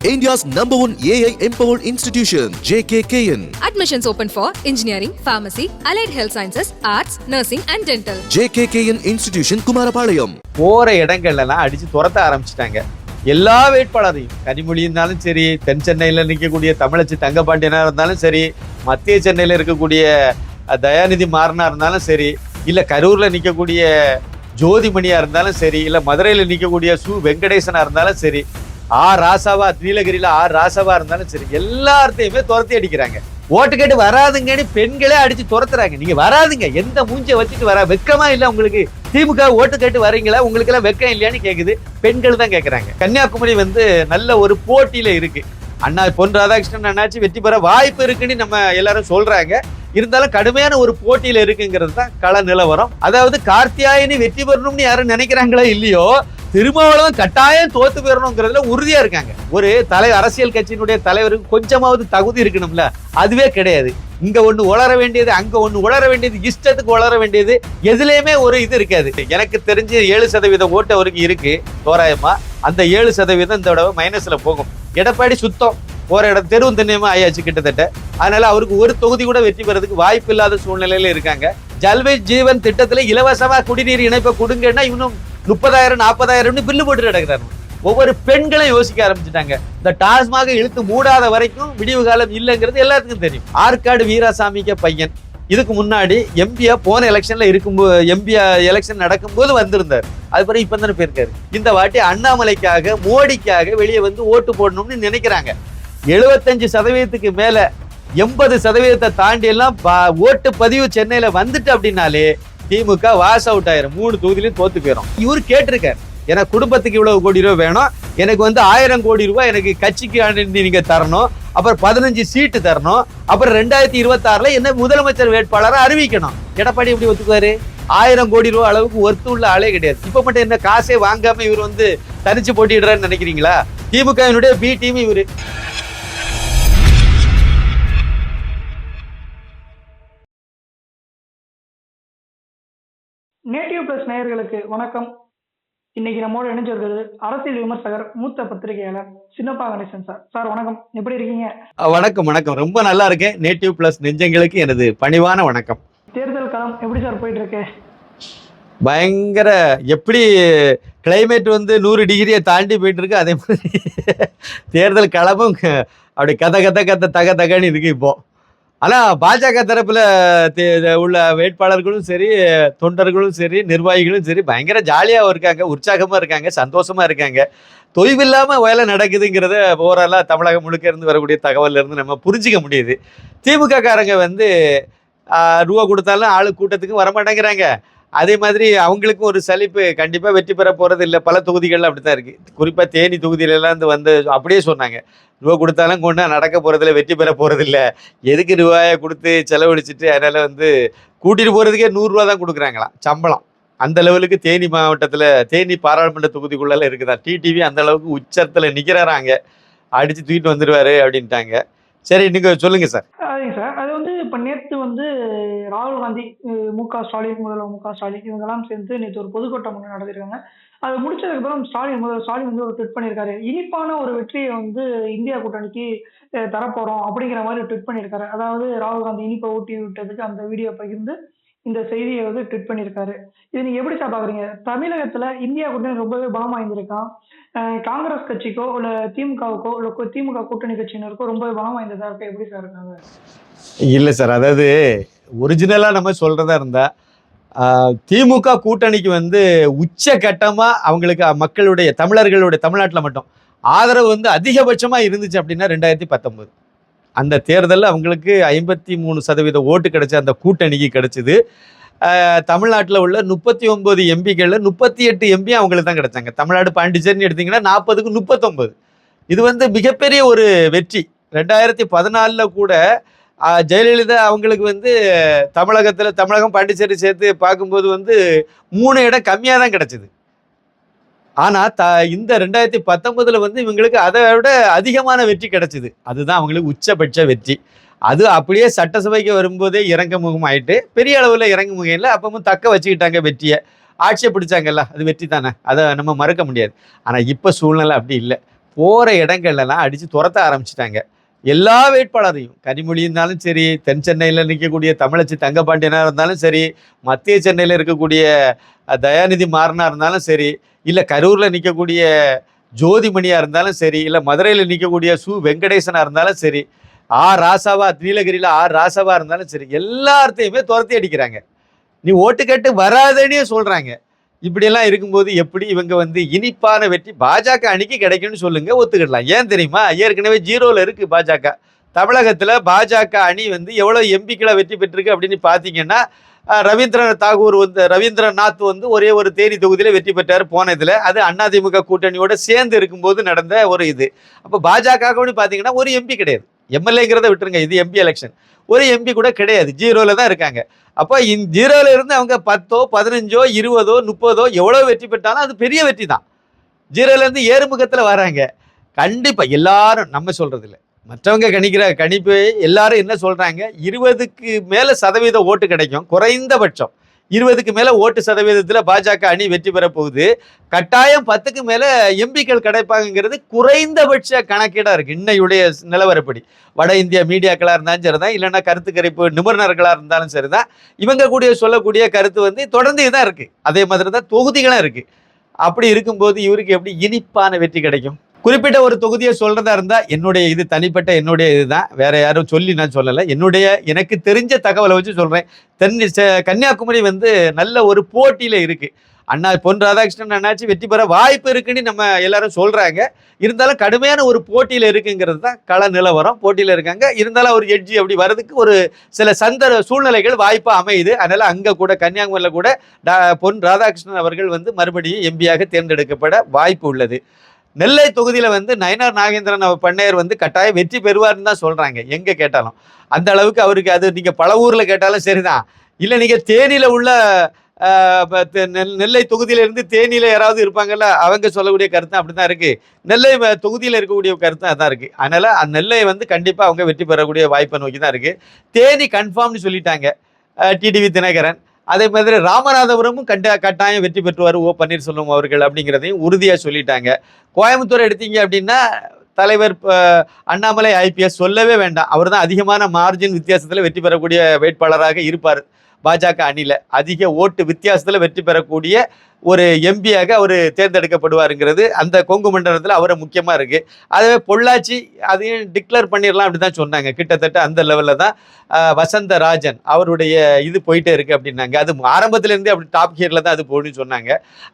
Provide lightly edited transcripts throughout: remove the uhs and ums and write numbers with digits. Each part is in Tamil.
India's #1 AI empowered institution, JKKN. Admissions open for engineering, pharmacy, allied health sciences, arts, nursing and dental. JKKN Institution, Kumarapalayam. போற இடங்கள்லாம் அடிச்சு துரத்த ஆரம்பிச்சிட்டாங்க. எல்லா வேட்பாளரையும் கனிமொழி இருந்தாலும் சரி, தென் சென்னையில் நிற்கக்கூடிய தமிழச்சி தங்கபாண்டியனா இருந்தாலும் சரி, மத்திய சென்னையில் இருக்கக்கூடிய தயாநிதி மாறனா இருந்தாலும் சரி, இல்லை கரூரில் நிற்கக்கூடிய ஜோதிமணியா இருந்தாலும் சரி, இல்லை மதுரையில் நிற்கக்கூடிய வெங்கடேசனா இருந்தாலும் சரி, ராசாவா நீலகிரியில ராசாவா இருந்தாலும் சரி, எல்லாத்தையுமே துரத்தி அடிக்கிறாங்க. ஓட்டு கேட்டு வராதுங்கன்னு பெண்களே அடிச்சு துரத்துறாங்க. நீங்க வராதுங்க, எந்த மூஞ்சை வச்சுட்டு வர வெக்கமா இல்ல உங்களுக்கு? திமுக ஓட்டு கேட்டு வரீங்களா? உங்களுக்கு எல்லாம் வெக்கம் இல்லையான்னு கேக்குது. பெண்கள் தான் கேட்கறாங்க. கன்னியாகுமரி நல்ல ஒரு போட்டியில இருக்கு. அண்ணா பொன் ராதாகிருஷ்ணன் அண்ணாச்சி வெற்றி பெற வாய்ப்பு இருக்குன்னு நம்ம எல்லாரும் சொல்றாங்க. இருந்தாலும் கடுமையான ஒரு போட்டியில இருக்குங்கிறது தான் கள நிலவரம். அதாவது கார்த்தியாயனி வெற்றி பெறணும்னு யாரும் நினைக்கிறாங்களோ இல்லையோ, திருமாவளவன் கட்டாயம் தோத்து போயிடணுங்கிறதுல உறுதியா இருக்காங்க. ஒரு அரசியல் கட்சியினுடைய தலைவருக்கு கொஞ்சமாவது தகுதி இருக்கணும்ல, அதுவே கிடையாது. இங்க ஒண்ணு உளர வேண்டியது, அங்க ஒண்ணு உளர வேண்டியது, இஷ்டத்துக்கு உளர வேண்டியது, எதுலயுமே ஒரு இது இருக்காது. எனக்கு தெரிஞ்சு 7% ஓட்டு அவருக்கு இருக்கு தோராயமா. அந்த 7% இந்த தடவை மைனஸ்ல போகும். எடப்பாடி சுத்தம் போற இடம் தெருவும் திண்ணியமா ஆயாச்சு கிட்டத்தட்ட. அதனால அவருக்கு ஒரு தொகுதி கூட வெற்றி பெறதுக்கு வாய்ப்பு இல்லாத சூழ்நிலையில இருக்காங்க. ஜல்வேஜ் ஜீவன் திட்டத்துல இலவசமா குடிநீர் இணைப்பை கொடுங்கன்னா இன்னும் 30,000 40,000 பில்லு போட்டு கிடக்குறாரு. ஒவ்வொரு பெண்களும் யோசிக்க ஆரம்பிச்சுட்டாங்க. இந்த டாஸ்மாக இழுத்து மூடாத வரைக்கும் விடிவு காலம் இல்லைங்கிறது எல்லாத்துக்கும் தெரியும். ஆற்காடு வீராசாமிக்கு பையன் இதுக்கு முன்னாடி எம்பியா போன எலெக்ஷன்ல இருக்கும்போது, எம்பியா எலெக்ஷன் நடக்கும்போது வந்திருந்தார். அது பிறகு இப்ப தானே போயிருக்காரு. இந்த வாட்டி அண்ணாமலைக்காக மோடிக்காக வெளியே வந்து ஓட்டு போடணும்னு நினைக்கிறாங்க. 75% மேல 80% தாண்டி எல்லாம் ஓட்டு பதிவு சென்னையில வந்துட்டு அப்படின்னாலே திமுக வாஷ் அவுட் ஆயிரும். 3 தொகுதியிலும் தோத்து போயிடும். இவரு கேட்டிருக்காரு, எனக்கு குடும்பத்துக்கு இவ்வளவு கோடி ரூபாய் வேணும், எனக்கு 1000 கோடி ரூபாய் எனக்கு கட்சிக்கு நீங்க தரணும், அப்புறம் 15 சீட்டு தரணும், அப்புறம் 2026 என்ன முதலமைச்சர் வேட்பாளரை அறிவிக்கணும். எடப்பாடி எப்படி ஒத்துக்குவாரு? 1000 கோடி ரூபாய் அளவுக்கு ஒர்த்து உள்ள ஆளே கிடையாது. இப்ப மட்டும் என்ன காசே வாங்காம இவர் தனிச்சு போட்டிடுறான்னு நினைக்கிறீங்களா? திமுகவினுடைய பி டீம் இவரு. நேட்டிவ் பிளஸ் நேயர்களுக்கு வணக்கம். இன்னைக்கு நம்மோட இணைஞ்சிருக்கிறது அரசியல் விமர்சகர், மூத்த பத்திரிகையாளர் சின்னப்பா கணேசன் சார். சார் வணக்கம், எப்படி இருக்கீங்க? வணக்கம் வணக்கம், ரொம்ப நல்லா இருக்கேன். நேட்டிவ் பிளஸ் நெஞ்சங்களுக்கு எனது பணிவான வணக்கம். தேர்தல் களம் எப்படி சார் போயிட்டு இருக்கு? பயங்கர, எப்படி கிளைமேட் 100 டிகிரியை தாண்டி போயிட்டு இருக்கு, அதே மாதிரி தேர்தல் களமும் அப்படி கத தகன்னு இருக்கு இப்போ. ஆனா பாஜக தரப்புல உள்ள வேட்பாளர்களும் சரி, தொண்டர்களும் சரி, நிர்வாகிகளும் சரி பயங்கர ஜாலியா இருக்காங்க, உற்சாகமா இருக்காங்க, சந்தோஷமா இருக்காங்க. தொய்வில்லாம வேலை நடக்குதுங்கிறத ஓவராலா தமிழகம் முழுக்க இருந்து வரக்கூடிய தகவல்ல இருந்து நம்ம புரிஞ்சுக்க முடியுது. திமுக காரங்க ரூபா கொடுத்தாலும் ஆளு கூட்டத்துக்கு வரமாட்டேங்கிறாங்க. அதே மாதிரி அவங்களுக்கும் ஒரு சலிப்பு, கண்டிப்பா வெற்றி பெற போறது இல்லை. பல தொகுதிகள்ல அப்படித்தான் இருக்கு. குறிப்பா தேனி தொகுதியில எல்லாம் அப்படியே சொன்னாங்க, ரூபா கொடுத்தாலும் கொண்டா நடக்க போறதில்ல, வெற்றி பெற போறதில்லை, எதுக்கு ரூபாயை கொடுத்து செலவழிச்சிட்டு. அதனால கூட்டிட்டு போறதுக்கே 100 ரூபா தான் கொடுக்குறாங்களாம் சம்பளம். அந்த லெவலுக்கு தேனி மாவட்டத்துல, தேனி பாராளுமன்ற தொகுதிக்குள்ள இருக்குதான். டிடிவி அந்த அளவுக்கு உச்சத்துல நிக்கிறாராங்க, அடிச்சு தூக்கிட்டு வந்துருவாரு அப்படின்ட்டாங்க. சரி, நீங்க சொல்லுங்க சார். சரிங்க சார். அது இப்ப நேற்று ராகுல் காந்தி, முக ஸ்டாலின், முதல்வர் முக ஸ்டாலின் இவங்கெல்லாம் சேர்ந்து நேற்று ஒரு பொதுக்கூட்டம் நடத்திருக்காங்க. அது முடிச்சதுக்கு அப்புறம் ஸ்டாலின் ஒரு ட்வீட் பண்ணியிருக்காரு. இனிப்பான ஒரு வெற்றியை இந்தியா கூட்டணிக்கு தரப்போறோம் அப்படிங்கிற மாதிரி ட்வீட் பண்ணியிருக்காரு. அதாவது ராகுல் காந்தி இனிப்பை ஊட்டி விட்டதுக்கு அந்த வீடியோ பகிர்ந்து இந்த செய்தியை ட்வீட் பண்ணியிருக்காரு. இது நீங்க எப்படி சார் பாக்குறீங்க? தமிழகத்துல இந்தியா கூட்டணி ரொம்பவே பலம் வாய்ந்திருக்கான். காங்கிரஸ் கட்சிக்கோ இல்ல திமுகவுக்கோ இல்ல திமுக கூட்டணி கட்சியினருக்கோ ரொம்பவே பலம் வாய்ந்ததா இருக்கு. எப்படி சார் இருக்காங்க? இல்ல சார், அதாவது ஒரிஜினலா நம்ம சொல்றதா இருந்தா திமுக கூட்டணிக்கு உச்ச கட்டமா அவங்களுக்கு மக்களுடைய, தமிழர்களுடைய, தமிழ்நாட்டில் மட்டும் ஆதரவு அதிகபட்சமா இருந்துச்சு அப்படின்னா 2019 அந்த தேர்தலில் அவங்களுக்கு 53% ஓட்டு கிடைச்ச அந்த கூட்டணிக்கு கிடைச்சது. தமிழ்நாட்டில் உள்ள 39 எம்பிகளில் 38 எம்பி அவங்களுக்கு தான் கிடைச்சாங்க. தமிழ்நாடு பாண்டிச்சேரின்னு எடுத்தீங்கன்னா 40க்கு 39. இது மிகப்பெரிய ஒரு வெற்றி. 2014 கூட ஜெயலலிதா அவங்களுக்கு தமிழகம் பாண்டிச்சேரி சேர்த்து பார்க்கும்போது 3 இடம் கம்மியாக தான் கிடைச்சிது. ஆனால் இந்த 2019 இவங்களுக்கு அதை விட அதிகமான வெற்றி கிடைச்சிது. அதுதான் அவங்களுக்கு உச்சபட்ச வெற்றி. அது அப்படியே சட்டசபைக்கு வரும்போதே இறங்க முகம் ஆயிட்டு, பெரிய அளவில் இறங்க முகம் இல்லை, அப்பவும் தக்க வச்சுக்கிட்டாங்க வெற்றியை. ஆட்சியை பிடிச்சாங்கல்ல, அது வெற்றி தானே, அதை நம்ம மறக்க முடியாது. ஆனால் இப்போ சூழ்நிலை அப்படி இல்லை. போற இடங்கள்லாம் அடிச்சு துரத்த ஆரம்பிச்சிட்டாங்க. எல்லா வேட்பாளரையும் கனிமொழி இருந்தாலும் சரி, தென் சென்னையில் நிற்கக்கூடிய தமிழச்சி தங்கபாண்டியனா இருந்தாலும் சரி, மத்திய சென்னையில் இருக்கக்கூடிய தயாநிதி மாறனா இருந்தாலும் சரி, இல்லை கரூரில் நிற்கக்கூடிய ஜோதிமணியா இருந்தாலும் சரி, இல்லை மதுரையில் நிற்கக்கூடிய சு வெங்கடேசனா இருந்தாலும் சரி, ராசாவா நீலகிரியில் ராசாவா இருந்தாலும் சரி, எல்லாத்தையுமே துரத்தி அடிக்கிறாங்க. நீ ஓட்டு கேட்டு வராதேன்னே சொல்றாங்க. இப்படியெல்லாம் இருக்கும்போது எப்படி இவங்க வந்து இனிப்பான வெற்றி பாஜக அணிக்கு கிடைக்கும்னு சொல்லுங்க, ஒத்துக்கிடலாம். ஏன் தெரியுமா? ஏற்கனவே 0ல இருக்கு பாஜக. தமிழகத்துல பாஜக அணி வந்து எவ்வளவு எம்பிக்களை வெற்றி பெற்றிருக்கு அப்படின்னு பாத்தீங்கன்னா, ரவீந்திரநாத் வந்து ஒரே ஒரு தேனி தொகுதியில வெற்றி பெற்றார் போன இதுல. அது அதிமுக கூட்டணியோட சேர்ந்து இருக்கும்போது நடந்த ஒரு இது. அப்ப பாஜக பாத்தீங்கன்னா ஒரு எம்பி கிடையாது. எம்எல்ஏங்கிறத விட்டுருங்க, இது எம்பி எலெக்ஷன். ஒரு எம்பி கூட கிடையாது, 0ல தான் இருக்காங்க. அப்போ 0ல இருந்து அவங்க 10, 15, 20, 30 எவ்வளவு வெற்றி பெற்றாலும் அது பெரிய வெற்றி தான். 0ல இருந்து ஏறுமுகத்துல வராங்க. கண்டிப்பா எல்லாரும் நம்ம சொல்றது இல்லை, மற்றவங்க கணிக்கிற கணிப்பு எல்லாரும் என்ன சொல்றாங்க, 20க்கு மேல சதவீத ஓட்டு கிடைக்கும், குறைந்தபட்சம் 20க்கு மேல ஓட்டு சதவீதத்துல பாஜக அணி வெற்றி பெற போகுது. கட்டாயம் 10க்கு மேல எம்பிக்கள் கிடைப்பாங்கிறது குறைந்தபட்ச கணக்கீடா இருக்கு இன்னையுடைய நிலவரப்படி. வட இந்திய மீடியாக்களா இருந்தாலும் சரிதான், இல்லைன்னா கருத்து கணிப்பு நிபுணர்களா இருந்தாலும் சரிதான், இவங்க கூட சொல்லக்கூடிய கருத்து வந்து தொடர்ந்து தான் இருக்கு. அதே மாதிரி தான் தொகுதிகளும் இருக்கு. அப்படி இருக்கும்போது இவருக்கு எப்படி இனிப்பான வெற்றி கிடைக்கும்? குறிப்பிட்ட ஒரு தொகுதியை சொல்றதா இருந்தா என்னுடைய இது தனிப்பட்ட என்னுடைய இதுதான், வேற யாரும் சொல்லி நான் சொல்லலை, எனக்கு தெரிஞ்ச தகவலை வச்சு சொல்றேன். கன்னியாகுமரி வந்து நல்ல ஒரு போட்டியில இருக்கு. பொன் ராதாகிருஷ்ணன் அண்ணாச்சி வெற்றி பெற வாய்ப்பு இருக்குன்னு நம்ம எல்லாரும் சொல்றாங்க. இருந்தாலும் கடுமையான ஒரு போட்டியில இருக்குங்கிறது தான் கள நிலவரம். போட்டியில இருக்காங்க, இருந்தாலும் ஒரு எட்ஜி அப்படி வர்றதுக்கு ஒரு சில சூழ்நிலைகள் வாய்ப்பா அமையுது. அதனால அங்க கூட கன்னியாகுமரியில கூட பொன் ராதாகிருஷ்ணன் அவர்கள் வந்து மறுபடியும் எம்பியாக தேர்ந்தெடுக்கப்பட வாய்ப்பு உள்ளது. நெல்லை தொகுதியில வந்து நயனார் நாகேந்திரன் பண்ணையர் வந்து கட்டாயம் வெற்றி பெறுவார்னு தான் சொல்றாங்க எங்க கேட்டாலும். அந்த அளவுக்கு அவருக்கு, அது நீங்க பல ஊர்ல கேட்டாலும் சரிதான், இல்ல நீங்க தேனியில உள்ள நெல்லை தொகுதியில இருந்து தேனியில யாராவது இருப்பாங்கல்ல, அவங்க சொல்லக்கூடிய கருத்து அப்படிதான் இருக்கு. நெல்லை தொகுதியில இருக்கக்கூடிய கருத்து அதான் இருக்கு. அதனால நெல்லை வந்து கண்டிப்பா அவங்க வெற்றி பெறக்கூடிய வாய்ப்பை நோக்கி தான் இருக்கு. தேனி கன்ஃபார்ம்னு சொல்லிட்டாங்க டிடிவி தினகரன். அதே மாதிரி ராமநாதபுரமும் கட்டாயம் வெற்றி பெற்றுவார் ஓ பன்னீர்செல்வம் அவர்கள் அப்படிங்கிறதையும் உறுதியா சொல்லிட்டாங்க. கோயம்புத்தூர் எடுத்தீங்க அப்படின்னா தலைவர் அண்ணாமலை ஐபிஎஸ் சொல்லவே வேண்டாம், அவர் தான் அதிகமான மார்ஜின் வித்தியாசத்துல வெற்றி பெறக்கூடிய வேட்பாளராக இருப்பார். பாஜக அணியில அதிக ஓட்டு வித்தியாசத்துல வெற்றி பெறக்கூடிய ஒரு எம்பியாக அவர் தேர்ந்தெடுக்கப்படுவாருங்கிறது அந்த கொங்கு மண்டலத்தில் அவரை முக்கியமா இருக்கு. அதுவே பொள்ளாச்சி அதையும் டிக்ளேர் பண்ணிடலாம் அப்படிதான் சொன்னாங்க. கிட்டத்தட்ட அந்த லெவல்ல தான் வசந்த ராஜன் அவருடைய இது போயிட்டே இருக்கு அப்படின்னாங்க. அது ஆரம்பத்துல இருந்தே அப்படி டாப் கியர்ல தான் அது போகணும்னு சொன்னாங்க.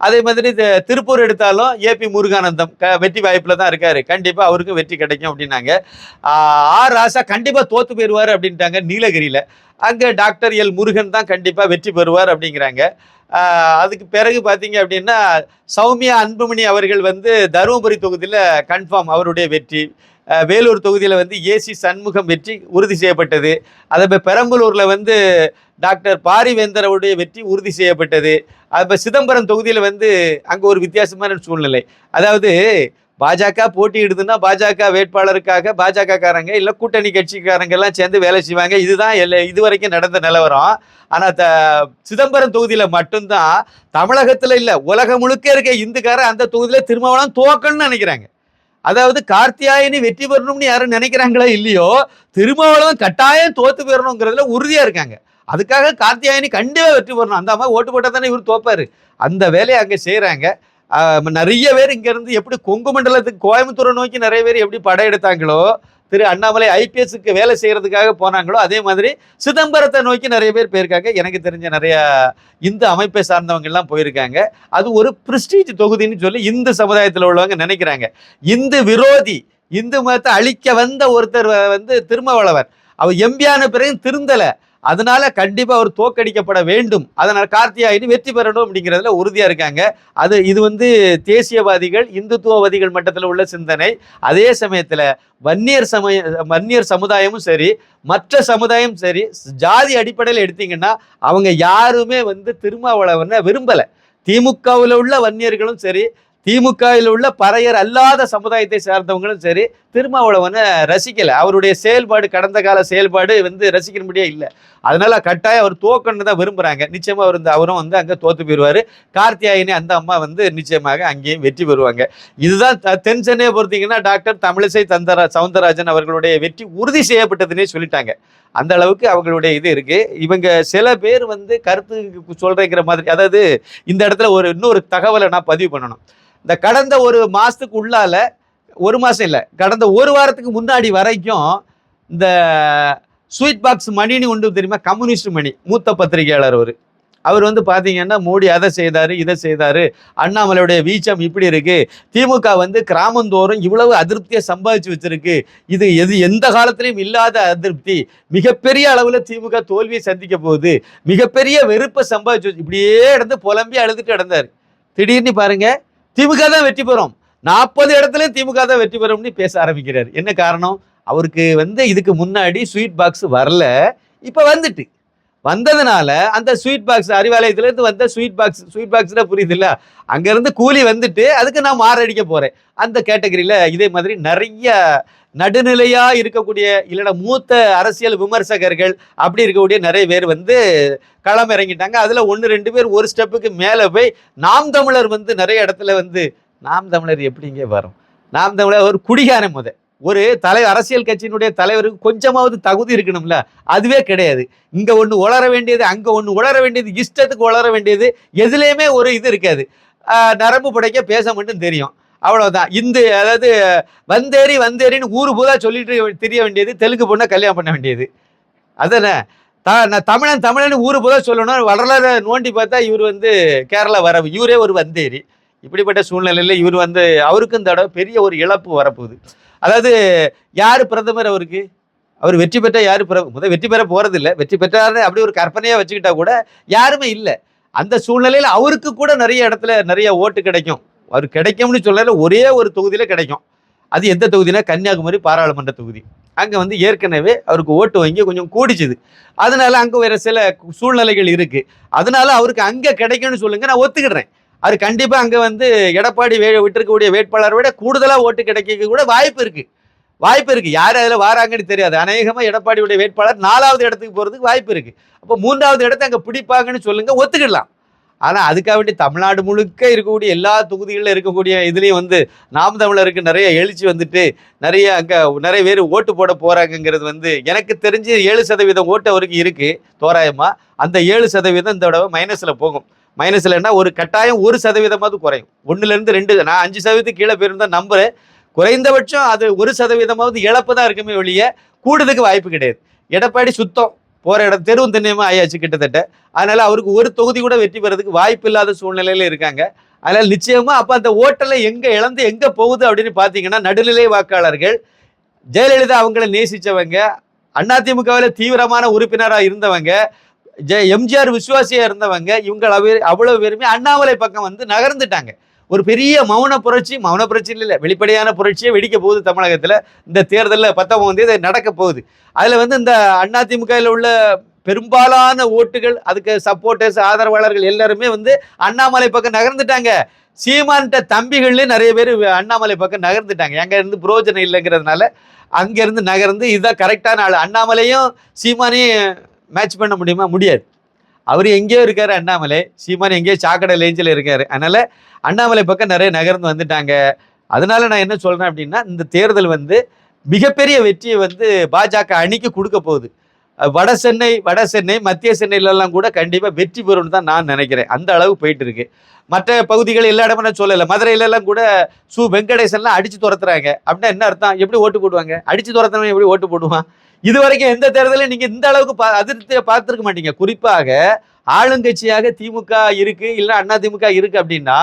அதே மாதிரி திருப்பூர் எடுத்தாலும் ஏபி முருகானந்தம் வெற்றி வாய்ப்புல தான் இருக்காரு, கண்டிப்பா அவருக்கு வெற்றி கிடைக்கும் அப்படின்னாங்க. ராசா கண்டிப்பா தோத்து போயிருவாரு அப்படின்ட்டாங்க நீலகிரியில. அங்க டாக்டர் எல் முருகன் தான் கண்டிப்பா வெற்றி பெறுவார் அப்படிங்கிறாங்க. அதுக்கு பிறகு பார்த்தீங்க அப்படின்னா சௌமியா அன்புமணி அவர்கள் வந்து தருமபுரி தொகுதியில் கன்ஃபார்ம் அவருடைய வெற்றி. வேலூர் தொகுதியில் வந்து ஏசி சண்முகம் வெற்றி உறுதி செய்யப்பட்டது. அதே பெரம்பலூரில் வந்து டாக்டர் பாரிவேந்தர் அவருடைய வெற்றி உறுதி செய்யப்பட்டது. அது சிதம்பரம் தொகுதியில் வந்து அங்கே ஒரு வித்தியாசமான சூழ்நிலை. அதாவது பாஜக போட்டியிடுதுன்னா பாஜக வேட்பாளருக்காக பாஜக காரங்க இல்லை கூட்டணி கட்சிக்காரங்க எல்லாம் சேர்ந்து வேலை செய்வாங்க. இதுதான் இதுவரைக்கும் நடந்த நிலவரம். ஆனா சிதம்பரம் தொகுதியில மட்டும்தான் தமிழகத்துல இல்ல உலகம் முழுக்க இருக்க இந்துக்காரன் அந்த தொகுதியில திருமாவளவன் தோக்கணும்னு நினைக்கிறாங்க. அதாவது கார்த்தியாயனி வெற்றி பெறணும்னு யாரும் நினைக்கிறாங்களோ இல்லையோ, திருமாவளவன் கட்டாயம் தோத்து பெறணுங்கிறதுல உறுதியா இருக்காங்க. அதுக்காக கார்த்தியாயனி கண்டிப்பா வெற்றி பெறணும், அந்த மாதிரி ஓட்டு போட்டா தானே இவர் தோப்பாரு, அந்த வேலையை அங்க செய்யறாங்க. நிறைய பேர் இங்க இருந்து எப்படி கொங்கு மண்டலத்துக்கு கோயம்புத்தூரை நோக்கி நிறைய பேர் எப்படி படையெடுத்தாங்களோ, திரு அண்ணாமலை ஐபிஎஸ்க்கு வேலை செய்யறதுக்காக போனாங்களோ, அதே மாதிரி சிதம்பரத்தை நோக்கி நிறைய பேர் போயிருக்காங்க. எனக்கு தெரிஞ்ச நிறைய இந்து அமைப்பை சார்ந்தவங்க எல்லாம் போயிருக்காங்க. அது ஒரு பிரிஸ்டீஜ் தொகுதின்னு சொல்லி இந்து சமுதாயத்தில் உள்ளவங்க நினைக்கிறாங்க. இந்து விரோதி, இந்து மதத்தை அழிக்க வந்த ஒருத்தர் வந்து திருமாவளவன், அவர் எம்பியான பிறகு திருந்தலை, அதனால கண்டிப்பா அவர் தோற்கடிக்கப்பட வேண்டும், அதனால கார்த்தியாயனி வெற்றி பெறணும் அப்படிங்கிறதுல உறுதியா இருக்காங்க. இது வந்து தேசியவாதிகள் இந்துத்துவவாதிகள் மட்டத்தில் உள்ள சிந்தனை. அதே சமயத்துல வன்னியர் சமுதாயமும் சரி மற்ற சமுதாயம் சரி ஜாதி அடிப்படையில் எடுத்தீங்கன்னா அவங்க யாருமே வந்து திருமாவளவனை விரும்பல. திமுகவில் உள்ள வன்னியர்களும் சரி திமுகவில் உள்ள பறையர் அல்லாத சமுதாயத்தை சார்ந்தவங்களும் சரி திருமாவளவனை ரசிக்கல. அவருடைய செயல்பாடு, கடந்த கால செயல்பாடு ரசிக்கிறபடியே இல்லை. அதனால கட்டாயம் அவர் தோக்கணும்னு தான் விரும்புறாங்க. நிச்சயமா அவரும் அங்க தோத்து போயிடுவாரு. கார்த்தியாயினி அந்த அம்மா நிச்சயமாக அங்கேயும் வெற்றி பெறுவாங்க. இதுதான் தென் சென்னையை பொறுத்தீங்கன்னா டாக்டர் தமிழிசை சவுந்தரராஜன் அவர்களுடைய வெற்றி உறுதி செய்யப்பட்டதுன்னே சொல்லிட்டாங்க. அந்த அளவுக்கு அவங்களுடைய இது இருக்கு. இவங்க சில பேர் கருத்து சொல்றேங்கிற மாதிரி, அதாவது இந்த இடத்துல இன்னொரு தகவலை நான் பதிவு பண்ணணும். இந்த கடந்த ஒரு மாசத்துக்கு உள்ளால, ஒரு மாசம் இல்லை, கடந்த ஒரு வாரத்துக்கு முன்னாடி வரைக்கும் இந்த ஸ்வீட் பாக்ஸ் மணின்னு ஒன்று தெரியுமா, கம்யூனிஸ்ட் மணி, மூத்த பத்திரிகையாளர் அவர் பார்த்தீங்கன்னா மோடி அதை செய்தாரு இதை செய்தாரு, அண்ணாமலையுடைய வீச்சம் இப்படி இருக்கு, திமுக கிராமந்தோறும் இவ்வளவு அதிருப்தியை சம்பாதிச்சு வச்சிருக்கு, இது எந்த காலத்திலையும் இல்லாத அதிருப்தி, மிகப்பெரிய அளவுல திமுக தோல்வியை சந்திக்க போகுது, மிகப்பெரிய வெறுப்பை சம்பாதிச்சு இப்படியே புலம்பி அழுதுட்டு நடந்தாரு. திடீர்னு பாருங்க திமுக தான் வெற்றி பெறும், 40 இடத்துலயும் திமுக தான் வெற்றி பெறும்னு பேச ஆரம்பிக்கிறார். என்ன காரணம்? அவருக்கு இதுக்கு முன்னாடி ஸ்வீட் பாக்ஸ் வரல, இப்ப வந்ததுனால அந்த ஸ்வீட் பாக்ஸ், அறிவாலயத்துல இருந்து வந்த ஸ்வீட் பாக்ஸ் தான் புரியுது இல்ல, அங்க இருந்து கூலி அதுக்கு நான் மாரடிக்க போறேன். அந்த கேட்டகரியில இதே மாதிரி நிறைய நடுநிலையா இருக்கக்கூடிய இல்லைன்னா மூத்த அரசியல் விமர்சகர்கள் அப்படி இருக்கக்கூடிய நிறைய பேர் களம் இறங்கிட்டாங்க. அதுல 1-2 பேர் ஒரு ஸ்டெப்புக்கு மேல போய் நாம் தமிழர் நிறைய இடத்துல நாம் தமிழர் எப்படிங்க வரும், நாம் தமிழர் ஒரு குடிகாரம், ஒரு அரசியல் கட்சியினுடைய தலைவருக்கு கொஞ்சமாவது தகுதி இருக்கணும்ல, அதுவே கிடையாது. இங்க ஒண்ணு உளர வேண்டியது, அங்க ஒண்ணு உளர வேண்டியது, இஷ்டத்துக்கு உளர வேண்டியது, எதுலேயுமே ஒரு இது இருக்காது. நரம்பு படைக்க பேச மட்டும் தெரியும், அவ்வளவுதான். அதாவது வந்தேரின்னு ஊரு பூரா சொல்லிட்டு தெரிய வேண்டியது, தெலுங்கு பொண்ணை கல்யாணம் பண்ண வேண்டியது, அதானே. தமிழன் ஊரு பூரா சொல்லணும். வரலாறு நோண்டி பார்த்தா இவர் கேரளா வரவு, இவரே ஒரு வந்தேரி. இப்படிப்பட்ட சூழ்நிலையில இவர் அவருக்கும் இந்த தடவை பெரிய ஒரு இழப்பு வரப்போகுது. அதாவது யாரு பிரதமர் அவருக்கு, அவர் வெற்றி பெற்ற யாரு வெற்றி பெற போறது இல்லை, வெற்றி பெற்றாரு அப்படி ஒரு கற்பனையா வச்சுக்கிட்டா கூட யாருமே இல்லை. அந்த சூழ்நிலையில அவருக்கு கூட நிறைய இடத்துல நிறைய ஓட்டு கிடைக்கும். அவர் கிடைக்கும்னு சொல்லல, ஒரே ஒரு தொகுதியில கிடைக்கும். அது எந்த தொகுதினா கன்னியாகுமரி பாராளுமன்ற தொகுதி. அங்க ஏற்கனவே அவருக்கு ஓட்டு வங்கி கொஞ்சம் கூடிச்சுது. அதனால அங்க வேற சில சூழ்நிலைகள் இருக்கு. அதனால அவருக்கு அங்க கிடைக்கும்னு சொல்லுங்க, நான் ஒத்துக்கிடுறேன். அது கண்டிப்பா அங்க எடப்பாடி விட்டிருக்கக்கூடிய வேட்பாளரை விட கூடுதலா ஓட்டு கிடைக்க கூட வாய்ப்பு இருக்கு. யார் அதுல வாராங்கன்னு தெரியாது. அநேகமா எடப்பாடியுடைய வேட்பாளர் 4வது இடத்துக்கு போறதுக்கு வாய்ப்பு இருக்கு. அப்போ 3வது இடத்தை அங்க பிடிப்பாங்கன்னு சொல்லுங்க, ஒத்துக்கிடலாம். ஆனா அதுக்காக வேண்டி தமிழ்நாடு முழுக்க இருக்கக்கூடிய எல்லா தொகுதிகளில் இருக்கக்கூடிய இதுலயும் நாம் தமிழருக்கு நிறைய எழுச்சி நிறைய அங்க நிறைய பேர் ஓட்டு போட போறாங்கிறது எனக்கு தெரிஞ்சு 7% ஓட்டு அவருக்கு இருக்கு தோராயமா. அந்த 7% இந்த தடவை மைனஸ்ல போகும். மைனஸ்லன்னா ஒரு கட்டாயம் 1% குறையும். 1-2, நான் 5% கீழே போயிருந்தா நம்புறேன். குறைந்தபட்சம் அது 1% இழப்பு தான் இருக்குமே ஒழிய கூடுதலுக்கு வாய்ப்பு கிடையாது. எடப்பாடி சுத்தம் போற இடம் தெருவும் தென்னியமா ஆயாச்சு கிட்டத்தட்ட. அதனால அவருக்கு ஒரு தொகுதி கூட வெற்றி பெறதுக்கு வாய்ப்பு இல்லாத சூழ்நிலையில இருக்காங்க. அதனால நிச்சயமா அப்ப அந்த ஓட்டலை எங்க இழந்து எங்க போகுது அப்படின்னு பாத்தீங்கன்னா, நடுநிலை வாக்காளர்கள், ஜெயலலிதா அவங்களை நேசிச்சவங்க, அதிமுகவில் தீவிரமான உறுப்பினரா இருந்தவங்க, எம்ஜிஆர் விசுவாசியா இருந்தவங்க, இவங்க அவ்வளவு பேருமே அண்ணாமலை பக்கம் நகர்ந்துட்டாங்க. ஒரு பெரிய மௌன புரட்சி இல்லை, வெளிப்படையான புரட்சியே வெடிக்க போகுது தமிழகத்துல. இந்த தேர்தலில் 19ஆம் தேதி நடக்க போகுது. அதுல இந்த அதிமுகவில் உள்ள பெரும்பாலான ஓட்டுகள், அதுக்கு சப்போர்ட்டர்ஸ், ஆதரவாளர்கள் எல்லாருமே அண்ணாமலை பக்கம் நகர்ந்துட்டாங்க. சீமான்ட்ட தம்பிகள்லேயும் நிறைய பேர் அண்ணாமலை பக்கம் நகர்ந்துட்டாங்க. அங்க இருந்து புரோஜனம் இல்லைங்கிறதுனால அங்க இருந்து நகர்ந்து இதுதான் கரெக்டான ஆள். அண்ணாமலையும் சீமானையும் மேட்ச் பண்ண முடியுமா? முடியாது. அவர் எங்கேயோ இருக்காரு அண்ணாமலை, சீமான் எங்கேயோ சாக்கடை லேஞ்சில் இருக்காரு. அதனால அண்ணாமலை பக்கம் நிறைய நகர்ந்து வந்துட்டாங்க. அதனால நான் என்ன சொல்றேன் அப்படின்னா, இந்த தேர்தல் மிகப்பெரிய வெற்றியை பாஜக அணிக்கு கொடுக்க போகுது. வட சென்னை மத்திய சென்னையிலலாம் கூட கண்டிப்பா வெற்றி பெறும்னு தான் நான் நினைக்கிறேன். அந்த அளவு போயிட்டு இருக்கு. மற்ற பகுதிகள் எல்லா இடமும் நான் சொல்லலை. மதுரையிலலாம் கூட வெங்கடேசன்லாம் அடிச்சு துரத்துறாங்க. அப்படின்னா என்ன அர்த்தம்? எப்படி ஓட்டு போடுவாங்க? அடிச்சு துரத்துறவன் எப்படி ஓட்டு போடுவான்? இது வரைக்கும் எந்த தேர்தலையும் நீங்க இந்த அளவுக்கு அதிருப்தியை பார்த்துருக்க மாட்டீங்க. குறிப்பாக ஆளுங்கட்சியாக திமுக இருக்கு, இல்ல அதிமுக இருக்கு அப்படின்னா,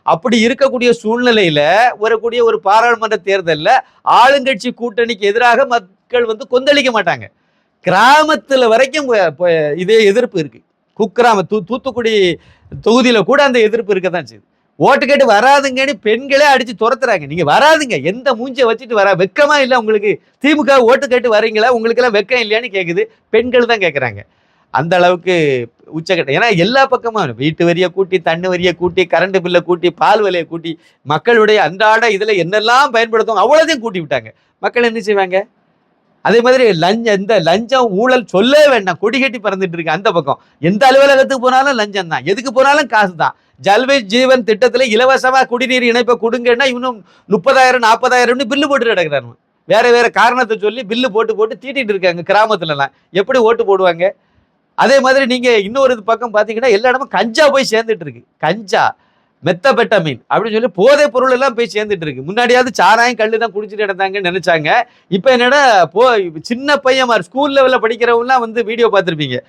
அப்படி இருக்கக்கூடிய சூழ்நிலையில வரக்கூடிய ஒரு பாராளுமன்ற தேர்தலில் ஆளுங்கட்சி கூட்டணிக்கு எதிராக மக்கள் கொந்தளிக்க மாட்டாங்க. கிராமத்துல வரைக்கும் இதே எதிர்ப்பு இருக்கு. குக்கிராம தூத்துக்குடி தொகுதியில கூட அந்த எதிர்ப்பு இருக்கதான் செய்யுது. ஓட்டு கேட்டு வராதுங்கன்னு பெண்களே அடிச்சு துரத்துறாங்க. நீங்க வராதுங்க, எந்த மூஞ்சியை வச்சுட்டு வெக்கமா இல்லை உங்களுக்கு? திமுக ஓட்டு கேட்டு வரீங்களா? உங்களுக்கு எல்லாம் வெக்கம் இல்லையான்னு கேக்குது, பெண்கள் தான் கேட்கறாங்க. அந்த அளவுக்கு உச்சக்கட்டம். ஏன்னா எல்லா பக்கமும் வீட்டு வரியை கூட்டி, தண்ணி வரியை கூட்டி, கரண்ட் பில்லை கூட்டி, பால் விலையை கூட்டி, மக்களுடைய அன்றாட இதில் என்னெல்லாம் பயன்படுத்தும் அவ்வளோதையும் கூட்டி விட்டாங்க. மக்கள் என்ன செய்வாங்க? அதே மாதிரி இந்த லஞ்சம் ஊழல் சொல்லவே வேண்டாம், கொடி கட்டி பறந்துட்டு இருக்கு அந்த பக்கம். எந்த அலுவலகத்துக்கு போனாலும் லஞ்சம் தான், எதுக்கு போனாலும் காசு தான். ஜல்வை ஜீவன் திட்டத்தில் இலவசமாக குடிநீர் இணைப்பை கொடுங்கன்னா இன்னும் 30,000 40,000 பில்லு போட்டு கிடக்குறாங்க. வேற காரணத்தை சொல்லி பில்லு போட்டு தீட்டிட்டு இருக்காங்க கிராமத்துலலாம். எப்படி ஓட்டு போடுவாங்க? அதே மாதிரி நீங்க இன்னொரு பக்கம் பாத்தீங்கன்னா எல்லா இடமும் கஞ்சா போய் சேர்ந்துட்டு இருக்கு. கஞ்சா, மெத்தபெட்டமீன் அப்படின்னு சொல்லி போதைப் பொருள் எல்லாம் போய் சேர்ந்துட்டு இருக்கு. முன்னாடியாவது சாராயம் கல்லு தான் குடிச்சிட்டு இருந்தாங்கன்னு நினைச்சாங்க. இப்ப என்னடா சின்ன பையன்மார் ஸ்கூல் லெவல்ல படிக்கிறவங்கலாம் வந்து வீடியோ பார்த்துருப்பீங்க.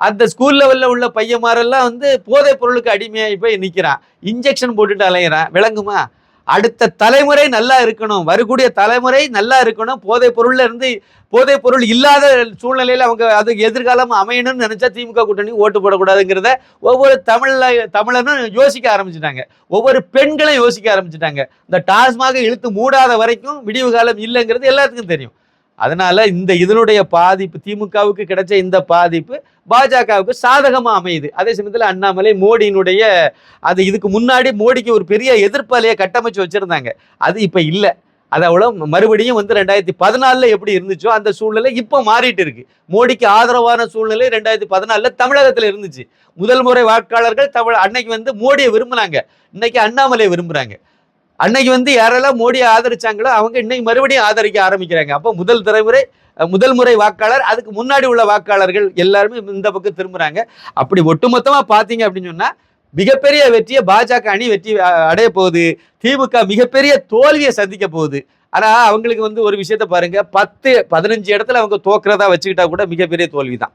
அந்த ஸ்கூல் லெவல்ல உள்ள பையன்மாரெல்லாம் வந்து போதைப் பொருளுக்கு அடிமையாகி போய் நிற்கிறான், இன்ஜெக்ஷன் போட்டுட்டு அலையிறான். விளங்குமா? அடுத்த தலைமுறை நல்லா இருக்கணும், வரக்கூடிய தலைமுறை நல்லா இருக்கணும். போதைப் பொருள் இல்லாத சூழ்நிலையில அவங்க அதுக்கு எதிர்காலம் அமையணும்னு நினைச்சா திமுக கூட்டணி ஓட்டு போடக்கூடாதுங்கிறத ஒவ்வொரு தமிழனும் யோசிக்க ஆரம்பிச்சுட்டாங்க. ஒவ்வொரு பெண்களும் யோசிக்க ஆரம்பிச்சுட்டாங்க. இந்த டாஸ்மாக இழுத்து மூடாத வரைக்கும் விடிவு காலம் இல்லைங்கிறது எல்லாத்துக்கும் தெரியும். அதனால இதனுடைய பாதிப்பு, திமுகவுக்கு கிடைச்ச இந்த பாதிப்பு பாஜகவுக்கு சாதகமா அமையுது. அதே சமயத்தில் அண்ணாமலை மோடியினுடைய இதுக்கு முன்னாடி மோடிக்கு ஒரு பெரிய எதிர்ப்பாலையை கட்டமைச்சு வச்சிருந்தாங்க. அது இப்ப இல்லை. அதை அவ்வளோ மறுபடியும் 2014 எப்படி இருந்துச்சோ அந்த சூழ்நிலை இப்போ மாறிட்டு இருக்கு. மோடிக்கு ஆதரவான சூழ்நிலை 2014 தமிழகத்தில் இருந்துச்சு. முதல் முறை வாக்காளர்கள் அன்னைக்கு மோடியை விரும்புனாங்க, இன்னைக்கு அண்ணாமலையை விரும்புறாங்க. அன்னைக்கு யாரெல்லாம் மோடியை ஆதரிச்சாங்களோ அவங்க இன்னைக்கு மறுபடியும் ஆதரிக்க ஆரம்பிக்கிறாங்க. அப்போ முதல் முறை வாக்காளர், அதுக்கு முன்னாடி உள்ள வாக்காளர்கள் எல்லாருமே இந்த பக்கம் திரும்புறாங்க. அப்படி ஒட்டுமொத்தமா பாத்தீங்க அப்படின்னு சொன்னா மிகப்பெரிய வெற்றியை பாஜக அணி அடைய போகுது. திமுக மிகப்பெரிய தோல்வியை சந்திக்க போகுது. ஆனா அவங்களுக்கு ஒரு விஷயத்த பாருங்க, 10-15 இடத்துல அவங்க தோக்குறதா வச்சுக்கிட்டா கூட மிகப்பெரிய தோல்வி தான்.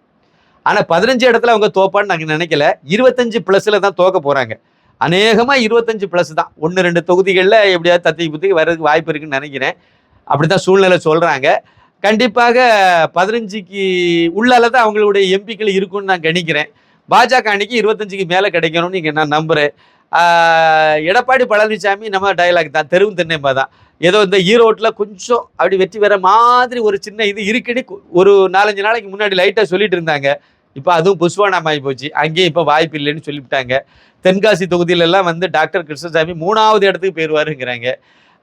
ஆனா 15 இடத்துல அவங்க தோப்பான்னு நாங்க நினைக்கல. 25+ தான் தோக்க போறாங்க. அநேகமா 25+ தான். 1-2 தொகுதிகளில் எப்படியாவது தத்தி வர்றதுக்கு வாய்ப்பு இருக்குன்னு நினைக்கிறேன். அப்படித்தான் சூழ்நிலை சொல்றாங்க. கண்டிப்பாக 15க்கு உள்ளால தான் அவங்களுடைய எம்பிக்கள் இருக்குன்னு நான் கணிக்கிறேன். பாஜக அன்னைக்கு 25க்கு மேலே கிடைக்கணும்னு இங்கே நான் நம்புறேன். எடப்பாடி பழனிசாமி நம்ம டயலாக் தான், தெருவும் தென்னம்பா தான். ஏதோ இந்த ஈரோட்டில் கொஞ்சம் அப்படி வெற்றி பெற மாதிரி ஒரு சின்ன இருக்குன்னு ஒரு 4-5 நாளைக்கு முன்னாடி லைட்டாக சொல்லிட்டு இருந்தாங்க. இப்போ அதுவும் புஷ்வானமாகி போச்சு. அங்கேயும் இப்போ வாய்ப்பு இல்லைன்னு சொல்லிவிட்டாங்க. தென்காசி தொகுதியிலெல்லாம் டாக்டர் கிருஷ்ணசாமி 3வது இடத்துக்கு போயிடுவாருங்கிறாங்க.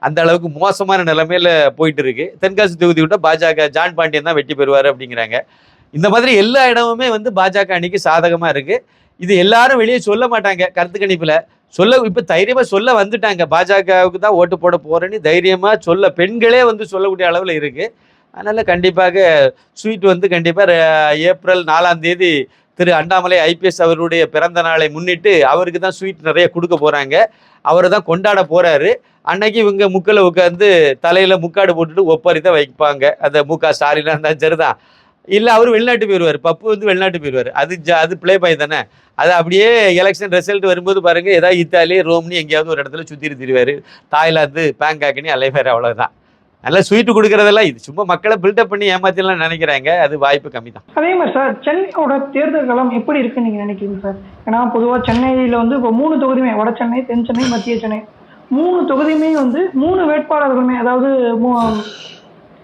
அந்த அளவுக்கு மோசமான நிலைமையில போயிட்டு இருக்கு. தென்காசி தொகுதி விட்ட பாஜக ஜான் பாண்டியன் தான் வெற்றி பெறுவார் அப்படிங்கிறாங்க. இந்த மாதிரி எல்லா இடமுமே பாஜக அணிக்கு சாதகமா இருக்கு. இது எல்லாரும் வெளியே சொல்ல மாட்டாங்க, கருத்து கணிப்புல இப்ப தைரியமா சொல்ல வந்துட்டாங்க. பாஜகவுக்கு தான் ஓட்டு போட போறேன்னு தைரியமா பெண்களே சொல்லக்கூடிய அளவுல இருக்கு. அதனால கண்டிப்பாக ஸ்வீட் கண்டிப்பா ஏப்ரல் 4ஆம் தேதி திரு அண்ணாமலை IPS அவருடைய பிறந்த நாளை முன்னிட்டு அவருக்கு தான் ஸ்வீட் நிறைய கொடுக்க போறாங்க. அவரை தான் கொண்டாட போறாரு. அன்னைக்கு இவங்க முக்கில் உட்காந்து தலையில முக்காடு போட்டுட்டு ஒப்பாரி தான் வைப்பாங்க. அந்த MK ஸ்டாலினா இருந்தாலும் சரிதான். இல்லை அவர் வெளிநாட்டு போயிடுவார், பப்பு வெளிநாட்டு போயிடுவார். அது பிளே பாய் தானே. அது அப்படியே எலெக்ஷன் ரிசல்ட் வரும்போது பாருங்க, ஏதாவது இத்தாலி ரோம்னி எங்கேயாவது ஒரு இடத்துல சுற்றிட்டு திரிவார். தாய்லாந்து பேங்காக்னி அலைவார். அவ்வளோதான். நல்லா ஸ்வீட்டு கொடுக்குறதெல்லாம் இது சும்மா மக்களை பில்டப் பண்ணி ஏமாத்திலாம் நினைக்கிறாங்க. அது வாய்ப்பு கம்மி தான். அதே மாதிரி சார், சென்னையோட தேர்தல் களம் எப்படி இருக்குன்னு நீங்க நினைக்கிறீங்க சார்? ஏன்னா பொதுவாக சென்னையில் இப்போ 3 தொகுதியுமே, வட சென்னை, தென் சென்னை, மத்திய சென்னை, 3 தொகுதியுமே 3 வேட்பாளர்களுமே, அதாவது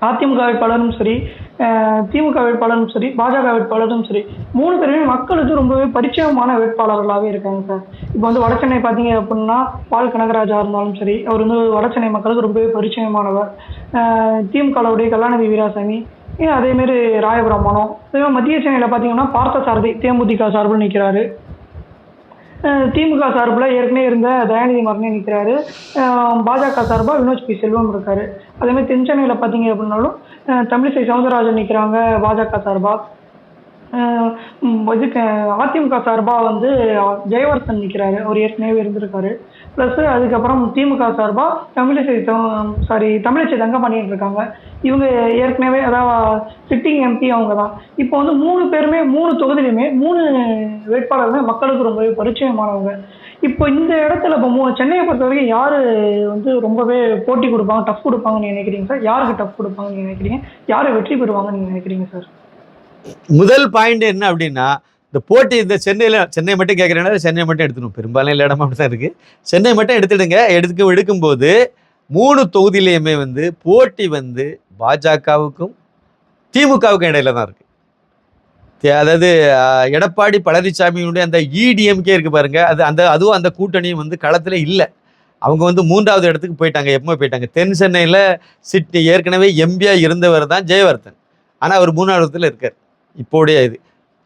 அதிமுக வேட்பாளரும் சரி, திமுக வேட்பாளரும் சரி, பாஜக வேட்பாளரும் சரி, 3 பேருமே மக்களுக்கு ரொம்பவே பரிச்சயமான வேட்பாளர்களாகவே இருக்காங்க சார். இப்போ வட சென்னை பார்த்தீங்க அப்படின்னா பால் கனகராஜா இருந்தாலும் சரி, அவர் வட சென்னை மக்களுக்கு ரொம்பவே பரிச்சயமானவர். திமுகவுடைய கலாநிதி வீராசாமி, அதேமாரி ராயபுரம் மனோ. மத்திய சென்னையில் பார்த்தீங்கன்னா பார்த்தசாரதி தேமுதிக சார்பில் நிற்கிறாரு. திமுக சார்பில் ஏற்கனவே இருந்த தயாநிதி மாறனே நிற்கிறாரு. பாஜக சார்பாக வினோத் பி செல்வம் இருக்காரு. அதேமாதிரி தென் சென்னையில் பார்த்தீங்க அப்படின்னாலும் தமிழிசை சவுந்தரராஜன் நிற்கிறாங்க பாஜக சார்பாக. அதிமுக சார்பாக ஜெயவர்தன் நிற்கிறாரு, அவர் ஏற்கனவே இருந்திருக்காரு. ப்ளஸ் அதுக்கப்புறம் திமுக சார்பாக தமிழிசை தங்கமணியன் இருக்காங்க. இவங்க ஏற்கனவே அதாவது சிட்டிங் MP அவங்க தான். இப்போ 3 பேருமே 3 தொகுதியிலுமே 3 வேட்பாளருமே மக்களுக்கு ரொம்பவே பரிச்சயமானவங்க. இப்போ இந்த இடத்துல இப்போ சென்னையை பொறுத்த வரைக்கும் யாரு ரொம்பவே போட்டி கொடுப்பாங்க, டஃப் கொடுப்பாங்கன்னு நினைக்கிறீங்க சார்? யாருக்கு டஃப் கொடுப்பாங்கன்னு நினைக்கிறீங்க? யாரு வெற்றி பெறுவாங்கன்னு நீங்க நினைக்கிறீங்க சார்? முதல் பாயிண்ட் என்ன அப்படின்னா, இந்த போட்டி சென்னை மட்டும் கேட்குறேன்னா சென்னை மட்டும் எடுத்துக்கணும். பெரும்பாலும் எல்லா இடமும் அப்படி தான் இருக்குது. சென்னை மட்டும் எடுத்துடுங்க. எடுக்கும்போது 3 தொகுதியிலையுமே போட்டி பாஜகவுக்கும் திமுகவுக்கும் இடையில தான் இருக்கு. அதாவது எடப்பாடி பழனிசாமியுடைய அந்த இடிஎம்கே இருக்கு பாருங்க, அதுவும் அந்த கூட்டணியும் வந்து களத்துல இல்லை. அவங்க வந்து 3வது இடத்துக்கு போயிட்டாங்க. எப்போ போயிட்டாங்க? தென் சென்னையில் ஏற்கனவே எம்பியா இருந்தவர் தான் ஜெயவர்தன். ஆனால் அவர் 3வது இடத்துல இருக்கார். இப்போடைய இது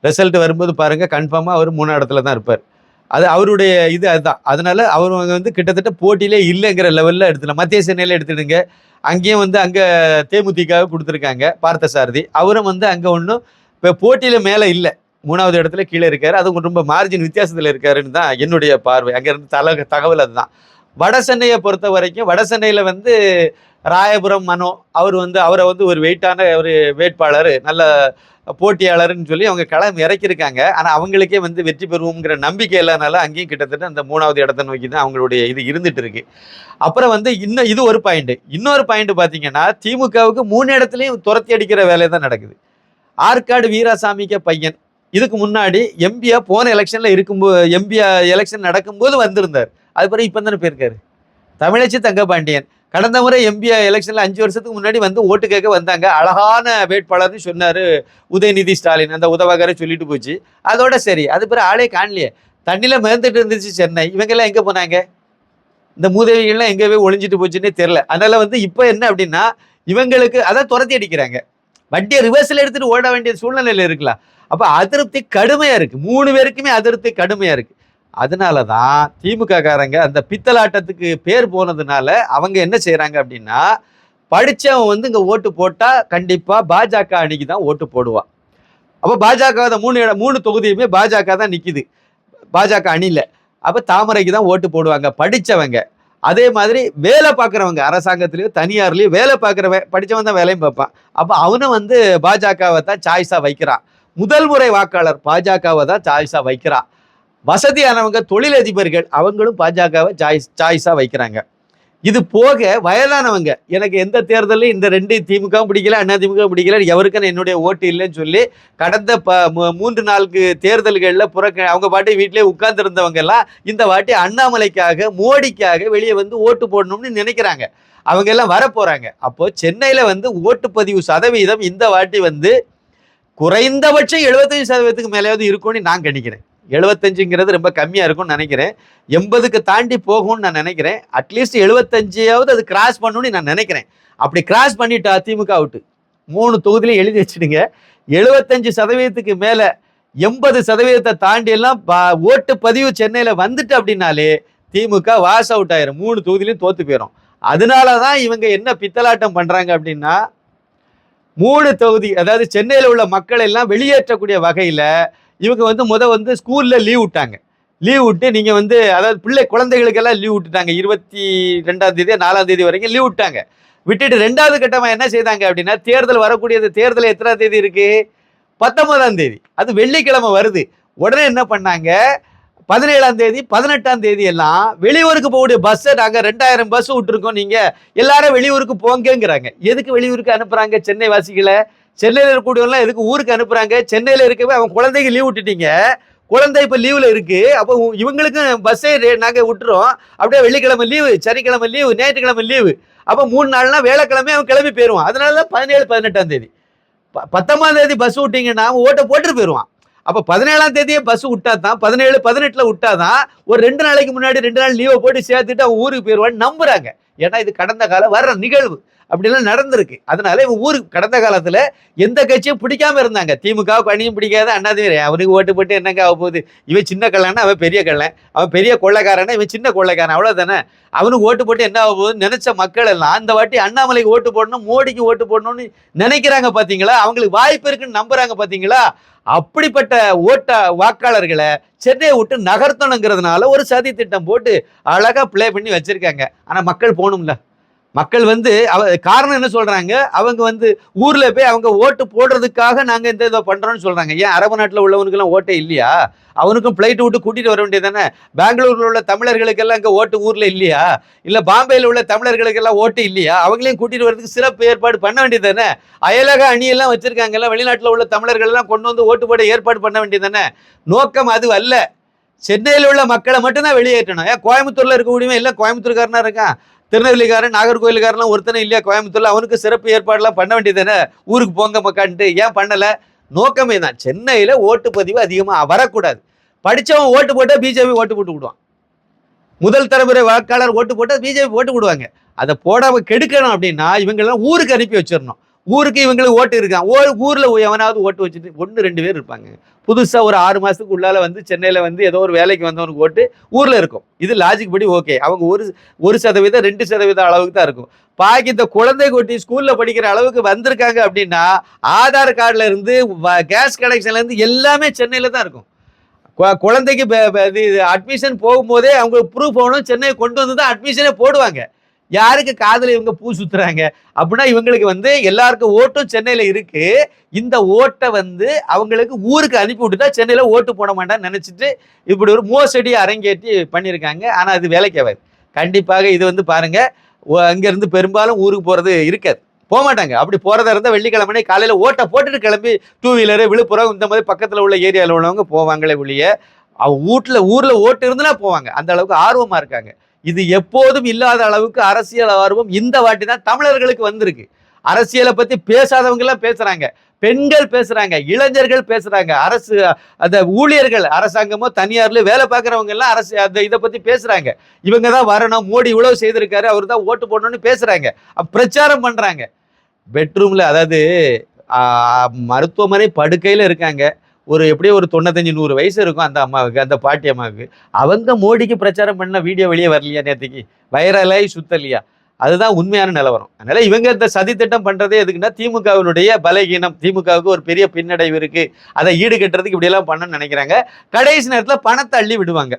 ரிசல்ட் வரும்போது பாருங்க, கன்ஃபார்மாக அவர் 3வது இடத்துல தான் இருப்பார். அது அவருடைய இது அதுதான். அதனால அவர் வந்து கிட்டத்தட்ட போட்டியிலே இல்லைங்கிற லெவலில் எடுத்துக்கலாம். மத்திய சென்னையில் எடுத்துடுங்க, அங்கேயும் வந்து அங்கே தேமுதிக கொடுத்துருக்காங்க பார்த்தசாரதி. அவரும் வந்து அங்கே ஒன்றும் இப்போ போட்டியில் மேலே இல்லை, 3வது இடத்துல கீழே இருக்காரு. அதுவும் ரொம்ப மார்ஜின் வித்தியாசத்தில் இருக்காருன்னு தான் என்னுடைய பார்வை. அங்கேருந்து தகவல் அதுதான். வட சென்னையை பொறுத்த வரைக்கும், வட சென்னையில் வந்து ராயபுரம் மனோ அவர் வந்து அவரை வந்து ஒரு வெயிட்டான ஒரு வேட்பாளர், நல்ல போட்டியாளர்னு சொல்லி அவங்க களம் இறக்கியிருக்காங்க. ஆனால் அவங்களுக்கே வந்து வெற்றி பெறுவோங்கிற நம்பிக்கை இல்லைனால அங்கேயும் கிட்டத்தட்ட அந்த 3வது இடத்தை நோக்கி தான் அவங்களுடைய இது இருந்துட்டு இருக்கு. அப்புறம் வந்து இன்னும் இது ஒரு பாயிண்ட். இன்னொரு பாயிண்ட் பார்த்தீங்கன்னா, திமுகவுக்கு 3 இடத்துலையும் துரத்தி அடிக்கிற வேலை தான் நடக்குது. ஆற்காடு வீராசாமிக்கு பையன் இதுக்கு முன்னாடி எம்பியா போன எலெக்ஷன்ல இருக்கும்போது, எம்பியா எலெக்ஷன் நடக்கும்போது வந்திருந்தார். அது பிறகு இப்போ தானே போயிருக்காரு. தமிழச்சி தங்கபாண்டியன் கடந்த முறை எம்பியா எலெக்ஷன்ல 5 வருஷத்துக்கு முன்னாடி வந்து ஓட்டு கேட்க வந்தாங்க. அழகான வேட்பாளர்னு சொன்னாரு உதயநிதி ஸ்டாலின், அந்த உதவாகரை சொல்லிட்டு போச்சு. அதோட சரி, அது பிறகு ஆளே காணலையே. தண்ணியில மிதந்துட்டு இருந்துச்சு சென்னை. இவங்கெல்லாம் எங்க போனாங்க? இந்த மூதேவிகள்லாம் எங்கவே ஒளிஞ்சிட்டு போச்சுன்னே தெரியல. அதனால வந்து இப்போ என்ன அப்படின்னா, இவங்களுக்கு அதான் துரத்தி அடிக்கிறாங்க. வண்டியை ரிவர்ஸில் எடுத்துட்டு ஓட வேண்டிய சூழ்நிலையில் இருக்கலாம். அப்போ அதிருப்தி கடுமையா இருக்கு. 3 பேருக்குமே அதிருப்தி கடுமையா இருக்கு. அதனால தான் திமுக காரங்க அந்த பித்தலாட்டத்துக்கு பேர் போனதுனால அவங்க என்ன செய்யறாங்க அப்படின்னா, படிச்சவன் வந்து இங்க ஓட்டு போட்டா கண்டிப்பா பாஜக அணிக்கு தான் ஓட்டு போடுவான். அப்போ பாஜக 3 தொகுதியுமே பாஜக தான் நிக்குது, பாஜக அணியில. அப்ப தாமரைக்கு தான் ஓட்டு போடுவாங்க படிச்சவங்க. அதே மாதிரி வேலை பார்க்குறவங்க, அரசாங்கத்திலயோ தனியார்லயோ வேலை பார்க்குறவன் படிச்சவன் தான் வேலையும் பார்ப்பான். அப்ப அவனும் வந்து பாஜகவை தான் சாய்ஸா வைக்கிறான். முதல் முறை வாக்காளர் பாஜகவை தான் சாய்ஸா வைக்கிறான். வசதியானவங்க, தொழிலதிபர்கள் அவங்களும் பாஜகவை சாய்ஸா வைக்கிறாங்க. இது போக வயதானவங்க, எனக்கு எந்த தேர்தலையும் இந்த 2 திமுகவும் பிடிக்கல, அண்ணா திமுக பிடிக்கல, எவருக்கும் என்னுடைய ஓட்டு இல்லைன்னு சொல்லி கடந்த 3-4 தேர்தல்களில் அவங்க பாட்டு வீட்டிலே உட்கார்ந்து இருந்தவங்க எல்லாம் இந்த வாட்டி அண்ணாமலைக்காக, மோடிக்காக வெளியே வந்து ஓட்டு போடணும்னு நினைக்கிறாங்க. அவங்க எல்லாம் வரப்போறாங்க. அப்போ சென்னையில வந்து ஓட்டுப்பதிவு சதவீதம் இந்த வாட்டி வந்து குறைந்தபட்சம் 75% மேலேயாவது இருக்கும்னு நான் கணிக்கிறேன். 75ங்கிறது ரொம்ப கம்மியா இருக்கும்னு நினைக்கிறேன். 80க்கு தாண்டி போகும்னு நான் நினைக்கிறேன். அட்லீஸ்ட் 75ஆவது அது கிராஸ் பண்ணணும்னு நான் நினைக்கிறேன். அப்படி கிராஸ் பண்ணிட்டா திமுக அவுட்டு. 3 தொகுதியிலையும் எழுதி வச்சுடுங்க. 75% மேல 80% தாண்டி எல்லாம் ஓட்டு பதிவு சென்னையில வந்துட்டு அப்படின்னாலே திமுக வாஷ் அவுட் ஆயிரும். 3 தொகுதியிலையும் தோத்து போயிடும். அதனாலதான் இவங்க என்ன பித்தலாட்டம் பண்றாங்க அப்படின்னா, 3 தொகுதி, அதாவது சென்னையில் உள்ள மக்கள் எல்லாம் வெளியேற்றக்கூடிய வகையில இவங்க வந்து ஸ்கூல்ல லீவ் விட்டாங்க. லீவ் விட்டு நீங்க வந்து, அதாவது குழந்தைகளுக்கெல்லாம் லீவ் விட்டுட்டாங்க. 22ஆம் தேதி 4ஆம் தேதி வரைக்கும் லீவ் விட்டாங்க. விட்டுட்டு 2வது கட்டமா என்ன செய்தாங்க அப்படின்னா, தேர்தல் வரக்கூடியது, தேர்தல் எத்தனாம் தேதி இருக்கு? 19ஆம் தேதி. அது வெள்ளிக்கிழமை வருது. உடனே என்ன பண்ணாங்க, 17ஆம் தேதி 18ஆம் தேதி எல்லாம் வெளியூருக்கு போகக்கூடிய பஸ்ஸை நாங்க 2000 பஸ் விட்டுருக்கோம், நீங்க எல்லாரும் வெளியூருக்கு போங்கிறாங்க. எதுக்கு வெளியூருக்கு அனுப்புறாங்க? சென்னை வாசிகளை, சென்னையில் இருக்கக்கூடியவங்களாம் எதுக்கு ஊருக்கு அனுப்புறாங்க? சென்னையில் இருக்கவே அவன் குழந்தைக்கு லீவ் விட்டுட்டீங்க, குழந்தை இப்போ லீவில் இருக்கு. அப்போ இவங்களுக்கும் பஸ்ஸே நாங்கள் விட்டுறோம். அப்படியே வெள்ளிக்கிழமை லீவு, சனிக்கிழமை லீவு, ஞாயிற்றுக்கிழமை லீவு. அப்போ 3 நாள்னா வேலைக்கிழமை அவன் கிளம்பி போயிடுவான். அதனால தான் 17, 18ஆம் தேதி 19ஆம் தேதி பஸ் விட்டீங்கன்னா அவன் ஓட்டை போட்டுட்டு போயிடுவான். அப்போ 17ஆம் தேதியே பஸ் விட்டா தான், 17, 18ல் விட்டாதான் ஒரு 2 நாளைக்கு முன்னாடி 2 நாள் லீவை போட்டு சேர்த்துட்டு அவன் ஊருக்கு போயிடுவான்னு நம்புறாங்க. ஏன்னா இது கடந்த காலம் வர்ற நிகழ்வு, அப்படிலாம் நடந்திருக்கு. அதனால இவன் ஊருக்கு கடந்த காலத்துல எந்த கட்சியும் பிடிக்காம இருந்தாங்க. திமுகவுக்கு அணியும் பிடிக்காது, அண்ணாதிமுக அவனுக்கு ஓட்டு போட்டு என்னங்க ஆக போகுது? இவன் சின்ன கள்ளன்னா அவன் பெரிய கள்ளன், அவன் பெரிய கொள்ளைக்காரனா இவன் சின்ன கொள்ளைக்காரன், அவ்வளவுதானே. அவனுக்கு ஓட்டு போட்டு என்ன ஆக போகுதுன்னு நினைச்ச மக்கள் எல்லாம் அந்த வாட்டி அண்ணாமலைக்கு ஓட்டு போடணும், மோடிக்கு ஓட்டு போடணும்னு நினைக்கிறாங்க பாத்தீங்களா? அவங்களுக்கு வாய்ப்பு இருக்குன்னு நம்புறாங்க பாத்தீங்களா? அப்படிப்பட்ட வாக்காளர்களை சென்னையை விட்டு நகர்த்தணுங்கிறதுனால ஒரு சதி திட்டம் போட்டு அழகா பிளே பண்ணி வச்சிருக்காங்க. ஆனா மக்கள் போகணும்ல. மக்கள் காரணம் என்ன சொல்றாங்க, அவங்க ஊர்ல போய் அவங்க ஓட்டு போடுறதுக்காக நாங்க இந்த இதை பண்றோம்னு சொல்றாங்க. ஏன் அரபு நாட்டுல உள்ளவனுக்கு எல்லாம் ஓட்டே இல்லையா? அவனுக்கும் பிளைட் விட்டு கூட்டிட்டு வர வேண்டியது தானே. பெங்களூர்ல உள்ள தமிழர்களுக்கெல்லாம் இங்க ஓட்டு ஊர்ல இல்லையா? இல்ல பாம்பேல உள்ள தமிழர்களுக்கெல்லாம் ஓட்டு இல்லையா? அவங்களையும் கூட்டிட்டு வரதுக்கு சிறப்பு ஏற்பாடு பண்ண வேண்டியது தானே. அயலக அணியெல்லாம் வச்சிருக்காங்கல்ல, வெளிநாட்டுல உள்ள தமிழர்கள் எல்லாம் கொண்டு வந்து ஓட்டு போட ஏற்பாடு பண்ண வேண்டியது தானே. நோக்கம் அது அல்ல. சென்னையில் உள்ள மக்களை மட்டும்தான் வெளியேற்றணும். ஏன் கோயம்புத்தூர்ல இருக்கக்கூடியவன் எல்லாம் கோயம்புத்தூர்காரனா இருக்கான், திருநெல்வேலிக்காரன், நாகர்கோயிலுக்காரன்லாம் ஒருத்தனை இல்லையா கோயம்புத்தூர்ல? அவனுக்கு சிறப்பு ஏற்பாடுலாம் பண்ண வேண்டியது தானே. ஊருக்கு போங்க மக்கான்ட்டு ஏன் பண்ணல? நோக்கமே தான். சென்னையில் ஓட்டுப்பதிவு அதிகமாக வரக்கூடாது. படித்தவன் ஓட்டு போட்டால் பிஜேபி ஓட்டு போட்டு விடுவான். முதல் தலைமுறை வாக்காளர் ஓட்டு போட்டால் பிஜேபி ஓட்டு போடுவாங்க. அதை போடாமல் கெடுக்கணும் அப்படின்னா இவங்கெல்லாம் ஊருக்கு அனுப்பி வச்சிடணும். ஊருக்கு இவங்களுக்கு ஓட்டு இருக்கான். ஊரில் எவனாவது ஓட்டு வச்சுட்டு 1-2 பேர் இருப்பாங்க. புதுசாக ஒரு 6 மாதத்துக்கு உள்ளால வந்து சென்னையில் வந்து ஏதோ ஒரு வேலைக்கு வந்தவனுக்கு ஓட்டு ஊரில் இருக்கும். இது லாஜிக் படி ஓகே. அவங்க 1% 2% அளவுக்கு தான் இருக்கும். பாக்கி இந்த குழந்தை கொட்டி ஸ்கூலில் படிக்கிற அளவுக்கு வந்திருக்காங்க அப்படின்னா ஆதார் கார்டில் இருந்து கேஸ் கனெக்ஷன்லேருந்து எல்லாமே சென்னையில் தான் இருக்கும். குழந்தைக்கு அட்மிஷன் போகும்போதே அவங்க ப்ரூஃப் போகணும். சென்னையை கொண்டு வந்து தான் அட்மிஷனே போடுவாங்க. யாருக்கு காதில் இவங்க பூ சுத்துறாங்க அப்படின்னா இவங்களுக்கு வந்து எல்லாருக்கும் ஓட்டும் சென்னையில் இருக்கு. இந்த ஓட்டை வந்து அவங்களுக்கு ஊருக்கு அனுப்பி விட்டுட்டா சென்னையில் ஓட்டு போட மாட்டான்னு நினச்சிட்டு இப்படி ஒரு மோசடியை அரங்கேற்றி பண்ணியிருக்காங்க. ஆனால் அது வேலைக்கு ஆகாது. கண்டிப்பாக இது வந்து பாருங்க, அங்கேருந்து பெரும்பாலும் ஊருக்கு போகிறது இருக்காது, போக மாட்டாங்க. அப்படி போகிறதா இருந்தால் வெள்ளிக்கிழமை காலையில் ஓட்டை போட்டுட்டு கிளம்பி 2 வீலரு விழுப்புரம் இந்த மாதிரி பக்கத்தில் உள்ள ஏரியாவில் உள்ளவங்க போவாங்களே ஒழிய அவங்க ஊரில் ஓட்டு இருந்துனா போவாங்க. அந்த அளவுக்கு ஆர்வமாக இருக்காங்க. இது எப்போதும் இல்லாத அளவுக்கு அரசியல் ஆர்வம் இந்த வாட்டி தான் தமிழர்களுக்கு வந்திருக்கு. அரசியலை பற்றி பேசாதவங்க எல்லாம் பேசுறாங்க, பெண்கள் பேசுறாங்க, இளைஞர்கள் பேசுறாங்க, அரசு அந்த ஊழியர்கள் அரசாங்கமோ தனியார்ல வேலை பார்க்குறவங்க எல்லாம் அரசு அந்த இதை பற்றி பேசுறாங்க. இவங்க தான் வரணும், மோடி இவ்வளவு செய்திருக்காரு, அவர் தான் ஓட்டு போடணும்னு பேசுறாங்க, பிரச்சாரம் பண்றாங்க. பெட்ரூம்ல அதாவது மருத்துவமனை படுக்கையில் இருக்காங்க. எப்படியோ ஒரு 95-100 வயசு இருக்கும் அந்த அம்மாவுக்கு, அந்த பாட்டி அம்மாவுக்கு. அவங்க மோடிக்கு பிரச்சாரம் பண்ண வீடியோ வெளியே வரலையா, நேற்றுக்கு வைரலாகி சுத்தலையா? அதுதான் உண்மையான நிலவரம். அதனால இவங்க இந்த சதி திட்டம் பண்றதே எதுக்குன்னா திமுகவினுடைய பலகீனம், திமுகவுக்கு ஒரு பெரிய பின்னடைவு இருக்கு, அதை ஈடுகட்டுறதுக்கு இப்படி எல்லாம் பண்ணணும்னு நினைக்கிறாங்க. கடைசி நேரத்தில் பணத்தை அள்ளி விடுவாங்க.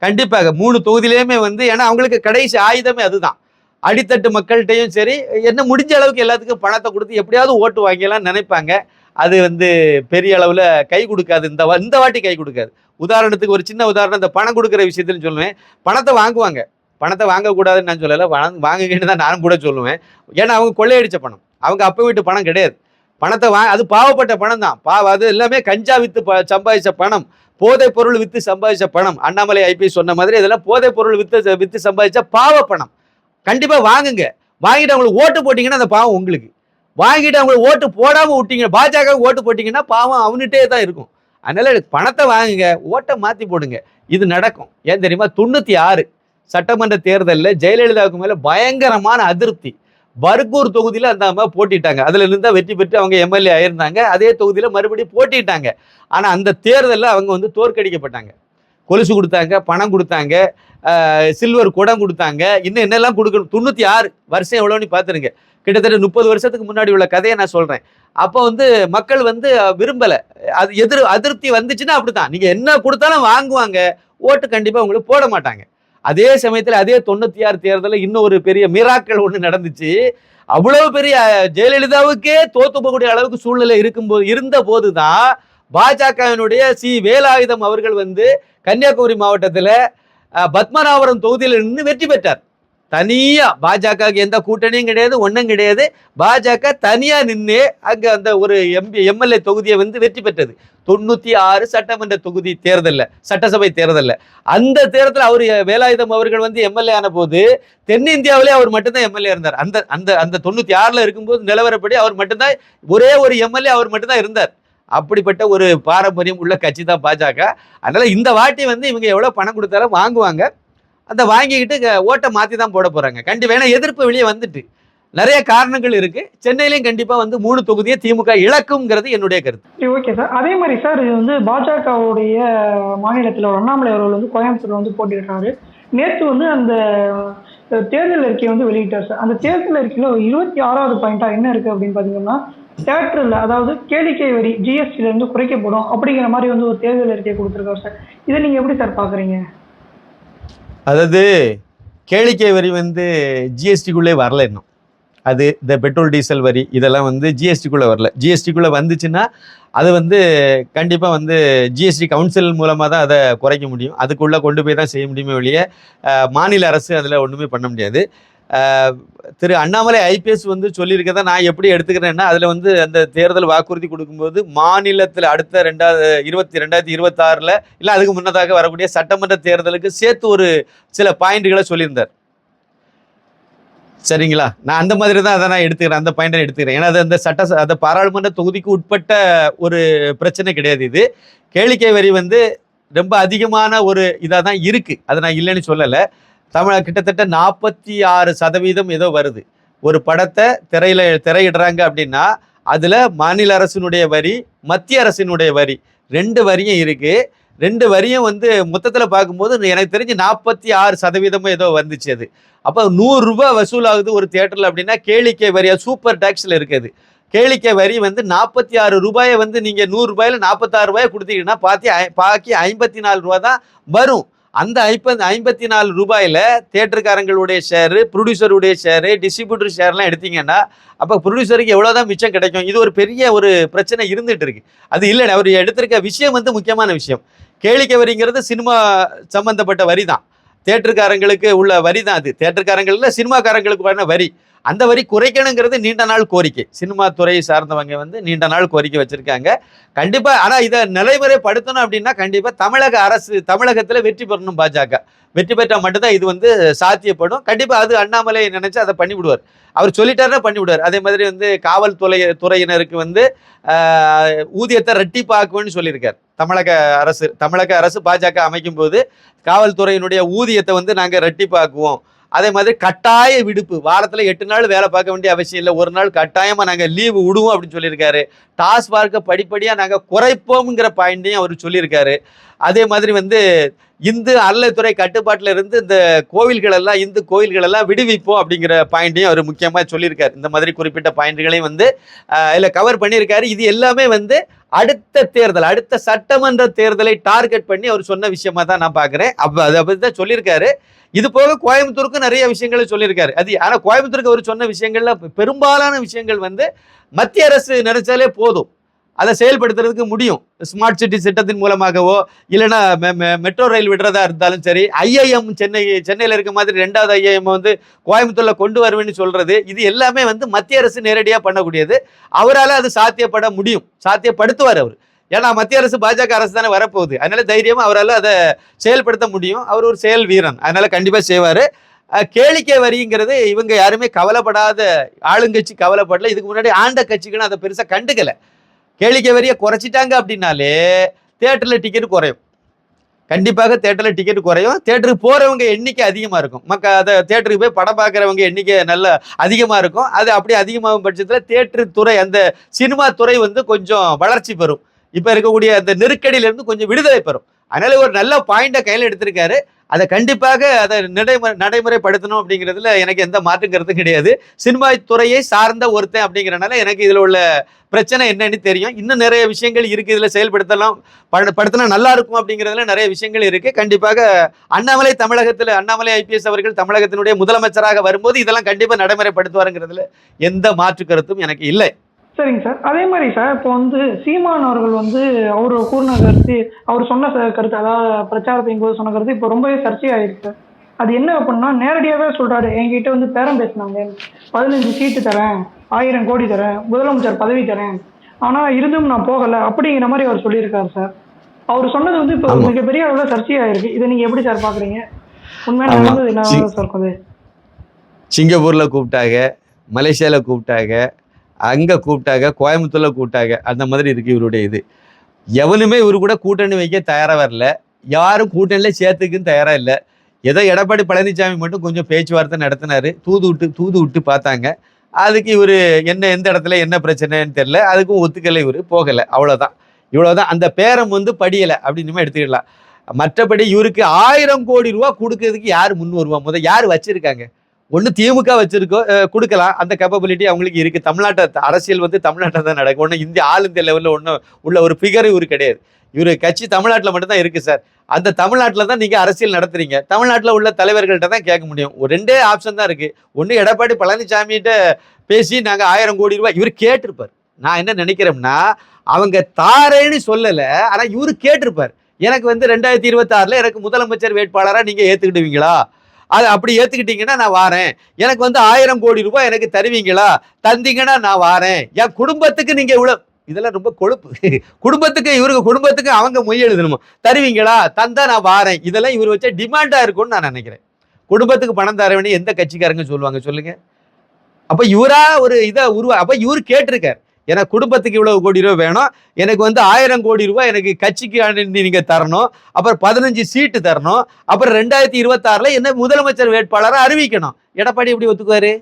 கண்டிப்பாக 3 தொகுதியிலையுமே வந்து, ஏன்னா அவங்களுக்கு கடைசி ஆயுதமே அதுதான். அடித்தட்டு மக்கள்கிட்டையும் சரி, என்ன முடிஞ்ச அளவுக்கு எல்லாத்துக்கும் பணத்தை கொடுத்து எப்படியாவது ஓட்டு வாங்கலாம் நினைப்பாங்க. அது வந்து பெரிய அளவில் கை கொடுக்காது. இந்த வாட்டி கை கொடுக்காது. உதாரணத்துக்கு ஒரு சின்ன உதாரணம், இந்த பணம் கொடுக்குற விஷயத்துல சொல்லுவேன். பணத்தை வாங்குவாங்க, பணத்தை வாங்கக்கூடாதுன்னு நான் சொல்லலை, வாங்குகிட்டு தான் நானும் கூட சொல்லுவேன். ஏன்னா அவங்க கொள்ளையடிச்ச பணம், அவங்க அப்போ வீட்டு பணம் கிடையாது. பணத்தை அது பாவப்பட்ட பணம் தான். அது எல்லாமே கஞ்சா வித்து சம்பாதிச்ச பணம், போதைப் பொருள் வித்து சம்பாதிச்ச பணம். அண்ணாமலை ஐபிஎஸ் சொன்ன மாதிரி இதெல்லாம் போதைப் பொருள் வித்து சம்பாதிச்ச பாவ பணம். கண்டிப்பாக வாங்குங்க. வாங்கிட்டு அவங்களுக்கு ஓட்டு போட்டிங்கன்னா அந்த பாவம் உங்களுக்கு. வாங்கிட்டு அவங்களுக்கு ஓட்டு போடாமல் விட்டீங்க, பாஜக ஓட்டு போட்டிங்கன்னா பாவம் அவன்கிட்டே தான் இருக்கும். அதனால பணத்தை வாங்குங்க, ஓட்டை மாற்றி போடுங்க. இது நடக்கும். ஏன் தெரியுமா? 96 சட்டமன்ற தேர்தலில் ஜெயலலிதாவுக்கு மேலே பயங்கரமான அதிருப்தி. பர்கூர் தொகுதியில் அந்த அம்மா போட்டிட்டாங்க. அதில் இருந்தால் வெற்றி பெற்று அவங்க எம்எல்ஏ ஆயிருந்தாங்க. அதே தொகுதியில் மறுபடியும் போட்டிட்டாங்க. ஆனால் அந்த தேர்தலில் அவங்க வந்து தோற்கடிக்கப்பட்டாங்க. கொலுசு கொடுத்தாங்க, பணம் கொடுத்தாங்க, சில்வர் குடம் கொடுத்தாங்க, இன்னும் என்னெல்லாம் கொடுக்கணும். 96 வருஷம் எவ்வளோன்னு பார்த்துருங்க. கிட்டத்தட்ட 30 வருஷத்துக்கு முன்னாடி உள்ள கதையை நான் சொல்கிறேன். அப்போ வந்து மக்கள் வந்து விரும்பலை. அது அதிருப்தி வந்துச்சுன்னா அப்படித்தான். நீங்கள் என்ன கொடுத்தாலும் வாங்குவாங்க, ஓட்டு கண்டிப்பாக உங்களுக்கு போட மாட்டாங்க. அதே சமயத்தில் அதே 96 தேர்தலில் இன்னும் ஒரு பெரிய மிராக்கள் ஒன்று நடந்துச்சு. அவ்வளவு பெரிய ஜெயலலிதாவுக்கே தோத்து போகக்கூடிய அளவுக்கு சூழ்நிலை இருந்த போது தான் பாஜகவினுடைய வேலாயுதம் அவர்கள் வந்து கன்னியாகுமரி மாவட்டத்தில் பத்மநாபபுரம் தொகுதியில் இருந்து வெற்றி பெற்றார். தனியா, பாஜக எந்த கூட்டணியும் கிடையாது, ஒன்றும் கிடையாது. பாஜக தனியா நின்று அங்க அந்த ஒரு எம்எல்ஏ தொகுதியை வந்து வெற்றி பெற்றது. 96 சட்டமன்ற தொகுதி தேர்தலில், சட்டசபை தேர்தலில். அந்த தேர்தலில் அவர் வேலாயுதம் அவர்கள் வந்து எம்எல்ஏ ஆன போது தென்னிந்தியாவிலே அவர் மட்டும்தான் எம்எல்ஏ இருந்தார். அந்த 96 இருக்கும்போது நிலவரப்படி அவர் மட்டும்தான், ஒரே ஒரு எம்எல்ஏ அவர் மட்டும்தான் இருந்தார். அப்படிப்பட்ட ஒரு பாரம்பரியம் உள்ள கட்சி தான் பாஜக. அதனால இந்த வாட்டி வந்து இவங்க எவ்வளவு பணம் கொடுத்தாலும் வாங்குவாங்க. அந்த வாங்கிக்கிட்டு ஓட்டை மாற்றி தான் போட போறாங்க. கண்டிப்பாக. ஏன்னா எதிர்ப்பு வெளியே வந்துட்டு நிறைய காரணங்கள் இருக்கு. சென்னையிலையும் கண்டிப்பா வந்து 3 தொகுதியை திமுக இழக்கும்ங்கிறது என்னுடைய கருத்து. Okay sir. அதே மாதிரி சார், இது வந்து பாஜகவுடைய மாநிலத்தில் அண்ணாமலை அவர்கள் வந்து கோயம்புத்தூர்ல வந்து போட்டிடுறாரு. நேற்று வந்து அந்த தேர்தல் அறிக்கையை வந்து வெளியிட்டார் சார். அந்த தேர்தல் அறிக்கையில் 26வது பாயிண்டா என்ன இருக்கு அப்படின்னு பாத்தீங்கன்னா, தேட்டரில், அதாவது கேளிக்கை வரி ஜிஎஸ்டில இருந்து குறைக்கப்படும் அப்படிங்கிற மாதிரி வந்து ஒரு தேர்தல் அறிக்கையை கொடுத்துருக்காரு சார். இதை நீங்க எப்படி சார் பாக்குறீங்க? அதாவது கேளிக்கை வரி வந்து ஜிஎஸ்டிக்குள்ளே வரல இன்னும். அது இந்த பெட்ரோல் டீசல் வரி இதெல்லாம் வந்து ஜிஎஸ்டிக்குள்ளே வரல. ஜிஎஸ்டிக்குள்ளே வந்துச்சுன்னா அது வந்து கண்டிப்பாக வந்து ஜிஎஸ்டி கவுன்சில் மூலமாக தான் அதை குறைக்க முடியும். அதுக்குள்ளே கொண்டு போய் தான் செய்ய முடியுமே வெளியே மாநில அரசு அதில் ஒன்றுமே பண்ண முடியாது. திரு அண்ணாமலை ஐபிஎஸ் வந்து சொல்லியிருக்கதான் நான் எப்படி எடுத்துக்கிறேன்னா, அதில் வந்து அந்த தேர்தல் வாக்குறுதி கொடுக்கும்போது மாநிலத்தில் அடுத்த 2026 இல்லை அதுக்கு முன்னதாக வரக்கூடிய சட்டமன்ற தேர்தலுக்கு சேர்த்து ஒரு சில பாயிண்ட்களை சொல்லியிருந்தார். சரிங்களா? நான் அந்த மாதிரி தான் அதை நான் எடுத்துக்கிறேன், அந்த பாயிண்டை எடுத்துக்கிறேன். ஏன்னா அது அந்த பாராளுமன்ற தொகுதிக்கு உட்பட்ட ஒரு பிரச்சனை கிடையாது இது. கேளிக்கை வரி வந்து ரொம்ப அதிகமான ஒரு இதாக தான் இருக்கு, அதை நான் இல்லைன்னு சொல்லலை. கிட்டத்தட்ட 46% ஏதோ வருது. ஒரு படத்தை திரையிடுறாங்க அப்படின்னா அதுல மாநில அரசினுடைய வரி, மத்திய அரசினுடைய வரி, 2 வரியும் இருக்கு. 2 வரியும் வந்து மொத்தத்துல பார்க்கும்போது எனக்கு தெரிஞ்சு 46% ஏதோ வந்துச்சு அது. அப்போ 100 ரூபாய் வசூலாகுது ஒரு தியேட்டர்ல அப்படின்னா கேளிக்கை வரியா சூப்பர் டாக்ஸ்ல இருக்குது. கேளிக்கை வரி வந்து 46 ரூபாயை வந்து நீங்க 100 ரூபாயில 46 ரூபாயை கொடுத்தீங்கன்னா பாக்கி 54 ரூபாய் தான் வரும். அந்த 54 ரூபாயில தியேட்டருக்காரங்களுடைய ஷேரு, ப்ரொடியூசருடைய ஷேரு, டிஸ்ட்ரிபியூட்டர் ஷேர்லாம் எடுத்தீங்கன்னா அப்போ ப்ரொடியூசருக்கு எவ்வளோதான் மிச்சம் கிடைக்கும்? இது ஒரு பெரிய ஒரு பிரச்சனை இருந்துட்டு இருக்கு. அது இல்லை, அவர் எடுத்திருக்க விஷயம் வந்து முக்கியமான விஷயம். கேளிக்கை வரிங்கிறது சினிமா சம்பந்தப்பட்ட வரி தான், தியேட்டருக்காரங்களுக்கு உள்ள வரி தான் அது. தியேட்டருக்காரங்களில் சினிமாக்காரங்களுக்கு வரி, அந்த வரி குறைக்கணுங்கிறது நீண்ட நாள் கோரிக்கை. சினிமா துறையை சார்ந்தவங்க வந்து நீண்ட நாள் கோரிக்கை வச்சிருக்காங்க. கண்டிப்பா, ஆனா இதை நடைமுறைப்படுத்தணும் அப்படின்னா கண்டிப்பா தமிழகத்துல வெற்றி பெறணும். பாஜக வெற்றி பெற்றா மட்டும்தான் இது வந்து சாத்தியப்படும். கண்டிப்பா அது அண்ணாமலை நினைச்சு அதை பண்ணி விடுவார். அவர் சொல்லிட்டாருன்னா பண்ணி விடுவார். அதே மாதிரி வந்து துறையினருக்கு வந்து ஊதியத்தை ரெட்டிப்பாக்குன்னு சொல்லியிருக்காரு தமிழக அரசு. பாஜக அமைக்கும் போது காவல்துறையினுடைய ஊதியத்தை வந்து நாங்க ரெட்டிப்பாக்குவோம். அதே மாதிரி கட்டாய விடுப்பு, வாரத்தில் 8 நாள் வேலை பார்க்க வேண்டிய அவசியம் இல்லை, ஒரு நாள் கட்டாயமாக நாங்கள் லீவு விடுவோம் அப்படின்னு சொல்லியிருக்காரு. டாஸ்மார்க்கை படிப்படியாக நாங்கள் குறைப்போம்ங்கிற பாயிண்ட்டையும் அவர் சொல்லியிருக்காரு. அதே மாதிரி வந்து இந்து அறநிலைத்துறை கட்டுப்பாட்டில் இருந்து இந்த இந்து கோவில்கள் எல்லாம் விடுவிப்போம் அப்படிங்கிற பாயிண்ட்டையும் அவர் முக்கியமாக சொல்லியிருக்காரு. இந்த மாதிரி குறிப்பிட்ட பாயிண்ட்களையும் வந்து இதில் கவர் பண்ணியிருக்காரு. இது எல்லாமே வந்து அடுத்த சட்டமன்ற தேர்தலை டார்கெட் பண்ணி அவர் சொன்ன விஷயமா தான் நான் பார்க்குறேன். அதை பற்றி தான் சொல்லியிருக்காரு. இது போக கோயம்புத்தூருக்கு நிறைய விஷயங்களை சொல்லியிருக்காரு. ஆனால் கோயம்புத்தூருக்கு அவர் சொன்ன விஷயங்கள்ல பெரும்பாலான விஷயங்கள் வந்து மத்திய அரசு நினைச்சாலே போதும், அதை செயல்படுத்துறதுக்கு முடியும். ஸ்மார்ட் சிட்டி திட்டத்தின் மூலமாகவோ இல்லைன்னா மெட்ரோ ரயில் விடுறதா இருந்தாலும் சரி, ஐஐஎம் சென்னையில் இருக்க மாதிரி 2வது ஐஐஎம் வந்து கோயம்புத்தூர்ல கொண்டு வருவேன்னு சொல்றது, இது எல்லாமே வந்து மத்திய அரசு நேரடியாக பண்ணக்கூடியது. அவரால் அது சாத்தியப்பட முடியும், சாத்தியப்படுத்துவார் அவர். ஏன்னா மத்திய அரசு பாஜக அரசு தானே வரப்போகுது, அதனால தைரியமா அவரால் அதை செயல்படுத்த முடியும். அவர் ஒரு செயல் வீரன், அதனால கண்டிப்பா செய்வாரு. கேளிக்கை வரிங்கிறது இவங்க யாருமே கவலைப்படாத, ஆளுங்கட்சி கவலைப்படல. இதுக்கு முன்னாடி ஆண்ட கட்சிகளும் அதை பெருசா கண்டுக்கல. கேளிக்கை வரியை குறைச்சிட்டாங்க அப்படின்னாலே தியேட்டர்ல டிக்கெட் குறையும், கண்டிப்பாக தியேட்டர்ல டிக்கெட் குறையும். தியேட்டருக்கு போறவங்க எண்ணிக்கை அதிகமா இருக்கும். அதை தியேட்டருக்கு போய் படம் பார்க்குறவங்க எண்ணிக்கை நல்ல அதிகமா இருக்கும். அது அப்படி அதிகமாகும் பட்சத்தில் தியேட்டர் துறை, அந்த சினிமா துறை வந்து கொஞ்சம் வளர்ச்சி பெறும். இப்ப இருக்கக்கூடிய அந்த நெருக்கடியிலிருந்து கொஞ்சம் விடுதலை பெறும். அதனால ஒரு நல்ல பாயிண்டை கையில் எடுத்திருக்காரு. அதை கண்டிப்பாக அதை நடைமுறைப்படுத்தணும் அப்படிங்கிறதுல எனக்கு எந்த மாற்று கருத்தும் கிடையாது. சினிமா துறையை சார்ந்த ஒருத்தன் அப்படிங்கிறனால எனக்கு இதுல உள்ள பிரச்சனை என்னன்னு தெரியும். இன்னும் நிறைய விஷயங்கள் இருக்கு, இதுல படுத்தினா நல்லா இருக்கும் அப்படிங்கிறதுல நிறைய விஷயங்கள் இருக்கு. கண்டிப்பாக அண்ணாமலை ஐபிஎஸ் அவர்கள் தமிழகத்தினுடைய முதலமைச்சராக வரும்போது இதெல்லாம் கண்டிப்பா நடைமுறைப்படுத்துவாருங்கிறதுல எந்த மாற்று கருத்தும் எனக்கு இல்லை. சரிங்க சார். அதே மாதிரி சார், இப்போ வந்து சீமான் அவர்கள் வந்து அவர் கூறின கருத்து, அவர் சொன்ன கருத்து, அதாவது பிரச்சாரத்தின் போது சொன்ன கருத்து இப்போ ரொம்பவே சர்ச்சையாயிருக்கு சார். அது என்ன அப்படின்னா, நேரடியாகவே சொல்றாரு, என்கிட்ட வந்து பேரம் பேசினாங்க, 15 சீட்டு தரேன், 1000 கோடி தரேன், முதலமைச்சர் பதவி தரேன், ஆனா இருந்தும் நான் போகல அப்படிங்கிற மாதிரி அவர் சொல்லியிருக்காரு சார். அவர் சொன்னது வந்து இப்போ மிகப்பெரிய அளவில் சர்ச்சையாயிருக்கு. இதை நீங்க எப்படி சார் பாக்குறீங்க? உண்மையான நடந்தது என்ன சார்? சிங்கப்பூர்ல கூப்பிட்டாங்க, மலேசியால கூப்பிட்டாங்க, அங்க கூப்பிட்டாங்க, கோயம்புத்தூர்ல கூப்பிட்டாங்க, அந்த மாதிரி இருக்கு இவருடைய இது. எவனுமே இவரு கூட கூட்டணி வைக்க தயாரா வரல, யாரும் கூட்டணியில சேர்த்துக்குன்னு தயாரா இல்லை. ஏதோ எடப்பாடி பழனிசாமி மட்டும் கொஞ்சம் பேச்சுவார்த்தை நடத்தினாரு, தூது விட்டு பார்த்தாங்க. அதுக்கு இவரு எந்த இடத்துல என்ன பிரச்சனைன்னு தெரியல, அதுக்கும் ஒத்துக்கலை, இவரு போகலை, அவ்வளவுதான். இவ்வளவுதான். அந்த பேரம் வந்து படியலை அப்படின்னு எடுத்துக்கலாம். மற்றபடி இவருக்கு 1000 கோடி ரூபாய் கொடுக்கறதுக்கு யாரு முன் வருவா? முதல் யாரு வச்சிருக்காங்க? ஒன்று திமுக வச்சிருக்கோம், கொடுக்கலாம், அந்த கேப்பபிலிட்டி அவங்களுக்கு இருக்கு. அரசியல் வந்து தமிழ்நாட்டில் தான் நடக்கும். ஒன்று ஆல் இந்தியா லெவலில் உள்ள ஒரு ஃபிகர் இவரு கிடையாது. இவரு கட்சி தமிழ்நாட்டில் மட்டும்தான் இருக்கு சார். அந்த தமிழ்நாட்டில் தான் நீங்க அரசியல் நடத்துறீங்க. தமிழ்நாட்டில் உள்ள தலைவர்கள்ட்ட தான் கேட்க முடியும். ஒரு 2 ஆப்ஷன் தான் இருக்கு. ஒன்று எடப்பாடி பழனிசாமிகிட்ட பேசி நாங்க 1000 கோடி ரூபாய் இவர் கேட்டிருப்பார். நான் என்ன நினைக்கிறேன்னா, அவங்க தாரேன்னு சொல்லலை, ஆனா இவரு கேட்டிருப்பார், எனக்கு வந்து 2026 எனக்கு முதலமைச்சர் வேட்பாளராக நீங்க ஏத்துக்கிடுவீங்களா? அது அப்படி ஏத்துக்கிட்டீங்கன்னா நான் வாரேன். எனக்கு வந்து 1000 கோடி ரூபாய் எனக்கு தருவீங்களா? தந்தீங்கன்னா நான் வாரேன். என் குடும்பத்துக்கு நீங்க இவ்வளவு, இதெல்லாம் ரொம்ப கொழுப்பு. இவருக்கு குடும்பத்துக்கு அவங்க மொய் எழுதணுமா? தருவீங்களா? தந்தா நான் வாரேன். இதெல்லாம் இவர் வச்ச டிமாண்டா இருக்கும்னு நான் நினைக்கிறேன். குடும்பத்துக்கு பணம் தர வேண்டிய எந்த கட்சிக்காரங்க சொல்லுவாங்க சொல்லுங்க? அப்ப இவரா ஒரு இதை அப்ப இவரு கேட்டிருக்காரு, எனக்கு குடும்பத்துக்கு இவ்வளவு கோடி ரூபாய் வேணும், எனக்கு வந்து 1000 கோடி ரூபாய் எனக்கு கட்சிக்கு நீங்க தரணும், அப்புறம் 15 சீட்டு தரணும், அப்புறம் 2026 என்ன முதலமைச்சர் வேட்பாளரை அறிவிக்கணும். எடப்பாடி எப்படி ஒத்துக்குவாரு?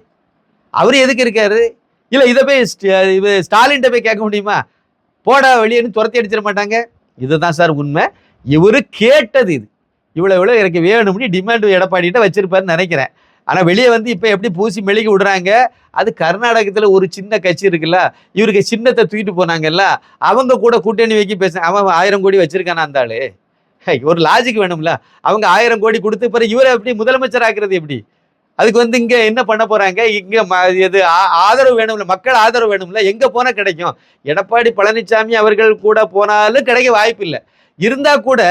அவரு எதுக்கு இருக்காரு? இல்ல இதை போய் ஸ்டாலின் போய் கேட்க முடியுமா? போடா வெளியேன்னு துரத்தி அடிச்சிட மாட்டாங்க. இதுதான் சார் உண்மை. இவரு கேட்டது இது, இவ்வளவு எனக்கு வேணும்னு டிமாண்ட் எடப்பாடிட்ட வச்சிருப்பாருன்னு நினைக்கிறேன். ஆனா வெளியே வந்து இப்ப எப்படி பூசி மெழுகி விடுறாங்க. அது கர்நாடகத்துல ஒரு சின்ன கட்சி இருக்குல்ல, இவருக்கு சின்னத்தை தூக்கிட்டு போனாங்கல்ல, அவங்க கூட கூட்டணி வைக்கி பேச, அவன் 1000 கோடி வச்சிருக்கானா அந்த ஆளு? ஒரு லாஜிக் வேணும்ல. அவங்க 1000 கோடி கொடுத்து பிறகு இவரை எப்படி முதலமைச்சர் ஆக்குறது எப்படி? அதுக்கு வந்து இங்க என்ன பண்ண போறாங்க? இங்க எது ஆதரவு வேணும்ல, மக்கள் ஆதரவு வேணும்ல. எங்க போனா கிடைக்கும்? எடப்பாடி பழனிசாமி அவர்கள் கூட போனாலும் கிடைக்க வாய்ப்பு இல்லை. இருந்தா கூட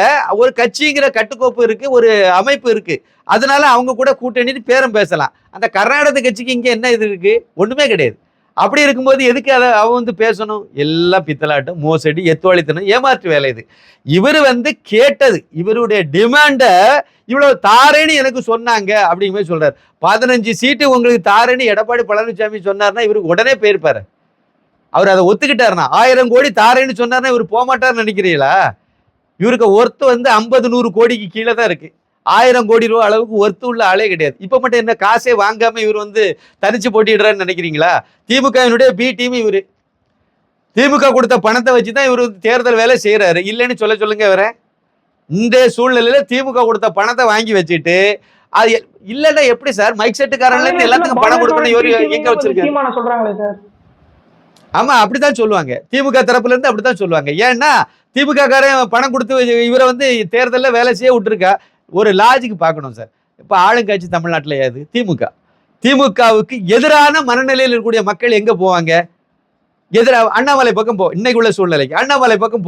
ஒரு கட்சிங்கிற கட்டுக்கோப்பு இருக்கு, ஒரு அமைப்பு இருக்கு, அதனால அவங்க கூட கூட்டணி பேரம் பேசலாம். அந்த கர்நாடக கட்சிக்கு இங்க என்ன இது இருக்கு? ஒண்ணுமே கிடையாது. அப்படி இருக்கும்போது எதுக்கு அதை அவன் வந்து பேசணும்? எல்லாம் பித்தலாட்டம், மோசடி, எத்துவாளித்தனம், ஏமாற்று வேலை இது. இவரு வந்து கேட்டது, இவருடைய டிமாண்ட இவ்வளவு தாரேன்னு எனக்கு சொன்னாங்க அப்படிங்கிற மாதிரி சொல்றாரு. 15 சீட்டு உங்களுக்கு தாரேன்னு எடப்பாடி பழனிசாமி சொன்னார்னா இவருக்கு உடனே போயிருப்பாரு. அவர் அதை ஒத்துக்கிட்டாருனா, 1000 கோடி தாரேன்னு சொன்னார்னா இவர் போகமாட்டார்னு நினைக்கிறீங்களா? இவருக்கு ஒர்த்து வந்து 50-100 கோடிக்கு கீழே தான் இருக்கு. 1000 கோடி ரூபாய் அளவுக்கு ஒர்த்து உள்ள ஆளே கிடையாது. இப்ப மட்டும் என்ன காசே வாங்காம இவர் வந்து தனிச்சு போட்டிடுறான்னு நினைக்கிறீங்களா? திமுகவினுடைய பி டீம் இவரு. திமுக கொடுத்த பணத்தை வச்சுதான் இவர் தேர்தல் வேலை செய்யறாரு. இல்லைன்னு சொல்லுங்க வேற. இந்த சூழ்நிலையில திமுக கொடுத்த பணத்தை வாங்கி வச்சுட்டு அது இல்லன்னா எப்படி சார்? மைக் செட்டுக்காரன்ல இருந்து எல்லாத்துக்கும் பணம் கொடுக்கணும் இவரு எங்க வச்சிருக்காரு? ஆமா, அப்படித்தான் சொல்லுவாங்க. திமுக தரப்புல இருந்து அப்படித்தான் சொல்லுவாங்க. ஏன்னா திமுக காரன் பணம் கொடுத்து இவரை வந்து தேர்தலில் வேலை செய்ய விட்டுருக்கா. ஒரு லாஜிக் பார்க்கணும் சார். இப்ப ஆளுங்கட்சி தமிழ்நாட்டில் ஏது? திமுக. திமுகவுக்கு எதிரான மனநிலையில் இருக்கக்கூடிய மக்கள் எங்க போவாங்க? எதிராக அண்ணாமலை பக்கம் இன்னைக்கு உள்ள சூழ்நிலைக்கு அண்ணாமலை பக்கம்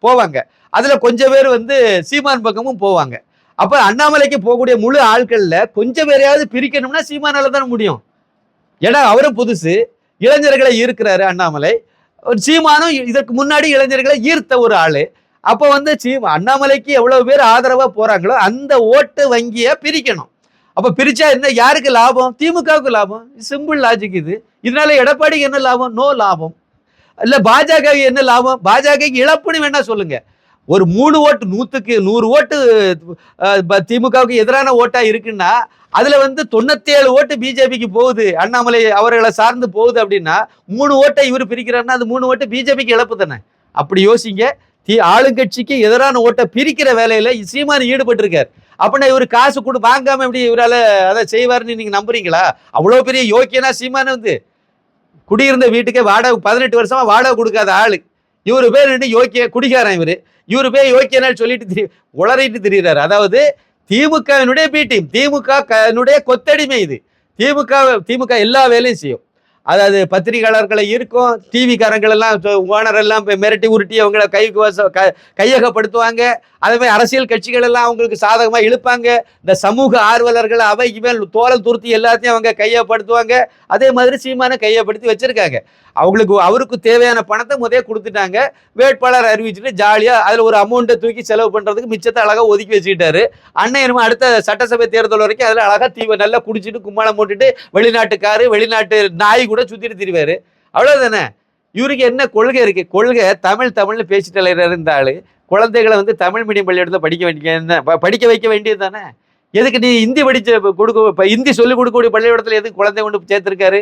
போவாங்க. அதுல கொஞ்சம் பேர் வந்து சீமான் பக்கமும் போவாங்க. அப்ப அண்ணாமலைக்கு போகக்கூடிய முழு ஆட்கள்ல கொஞ்சம் பேரையாவது பிரிக்கணும்னா சீமானால தான் முடியும். ஏன்னா அவரும் புதுசு, இளைஞர்களை ஈர்க்கிறாரு அண்ணாமலை. சீமானும் இதற்கு முன்னாடி இளைஞர்களை ஈர்த்த ஒரு ஆளு. அப்ப வந்து அண்ணாமலைக்கு எவ்வளவு பேர் ஆதரவா போறாங்களோ அந்த ஓட்டு வங்கிய பிரிக்கணும். அப்ப பிரிச்சா என்ன, யாருக்கு லாபம்? திமுகவுக்கு லாபம். சிம்பிள் லாஜிக் இது. இதனால எடப்பாடிக்கு என்ன லாபம்? நோ லாபம். இல்ல பாஜக என்ன லாபம்? பாஜக இழப்புன்னு வேணா சொல்லுங்க. ஒரு 3 ஓட்டு 100க்கு 100 ஓட்டு திமுகவுக்கு எதிரான ஓட்டா இருக்குன்னா அதுல வந்து 97 ஓட்டு பிஜேபிக்கு போகுது, அண்ணாமலை அவர்களை சார்ந்து போகுது. அப்படின்னா 3 ஓட்டை இவர் பிரிக்கிறாருன்னா அது 3 ஓட்டு பிஜேபிக்கு இழப்பு தானே. அப்படி யோசிங்க. ஆளுங்கட்சிக்கு எதிரான ஓட்டை பிரிக்கிற வேலையில சீமான் ஈடுபட்டு இருக்காரு. அப்படின்னா இவரு காசு கொடு வாங்காம எப்படி இவரால அதை செய்வாருன்னு நீங்க நம்புறீங்களா? அவ்வளவு பெரிய யோக்கியனா சீமான் வந்து குடியிருந்த வீட்டுக்கே வாடகை 18 வருஷமா வாடகை கொடுக்காத ஆளு. இவரு பேர் யோக்கிய குடிகாரன். இவரு பேர் யோக்கியனா சொல்லிட்டு உளறிட்டு திரிகிறாரு. அதாவது திமுகவினுடைய பி டீம், திமுக கொத்தடிமை இது. திமுக எல்லா வேலையும் செய்யும். அதாவது பத்திரிகையாளர்களை இருக்கும், டிவி காரங்கள் எல்லாம் ஓனர் எல்லாம் மிரட்டி உருட்டி அவங்களை கையகப்படுத்துவாங்க. அதே மாதிரி அரசியல் கட்சிகள் எல்லாம் அவங்களுக்கு சாதகமா இழுப்பாங்க. இந்த சமூக ஆர்வலர்கள் அவை இவன் தோழல் துருத்தி எல்லாத்தையும் அவங்க கையப்படுத்துவாங்க. அதே மாதிரி சீமான கையப்படுத்தி வச்சிருக்காங்க. அவருக்கு தேவையான பணத்தை முதலே கொடுத்துட்டாங்க. வேட்பாளர் அறிவிச்சுட்டு ஜாலியா அதுல ஒரு அமௌண்ட்டை தூக்கி செலவு பண்றதுக்கு மிச்சத்தை அழகா ஒதுக்கி வச்சுக்கிட்டாரு. அண்ணன் அடுத்த சட்டசபை தேர்தல் வரைக்கும் அதுல அழகா நல்லா குடிச்சிட்டு கும்மாளம் போட்டுட்டு வெளிநாட்டுக்காரு வெளிநாட்டு நாய் கூட சுத்திட்டு திரிவாரு. அவ்வளவுதானே. இவருக்கு என்ன கொள்கை இருக்கு? கொள்கை தமிழ்னு பேசிட்டு இருந்தாலும் குழந்தைகளை வந்து தமிழ் மீடியம் பள்ளியிடத்துல படிக்க வைக்க வேண்டியது தானே. எதுக்கு நீ ஹிந்தி ஹிந்தி சொல்லிக் கொடுக்கக்கூடிய பள்ளிக்கூடத்துல எதுக்கு குழந்தை கொண்டு சேர்த்திருக்காரு?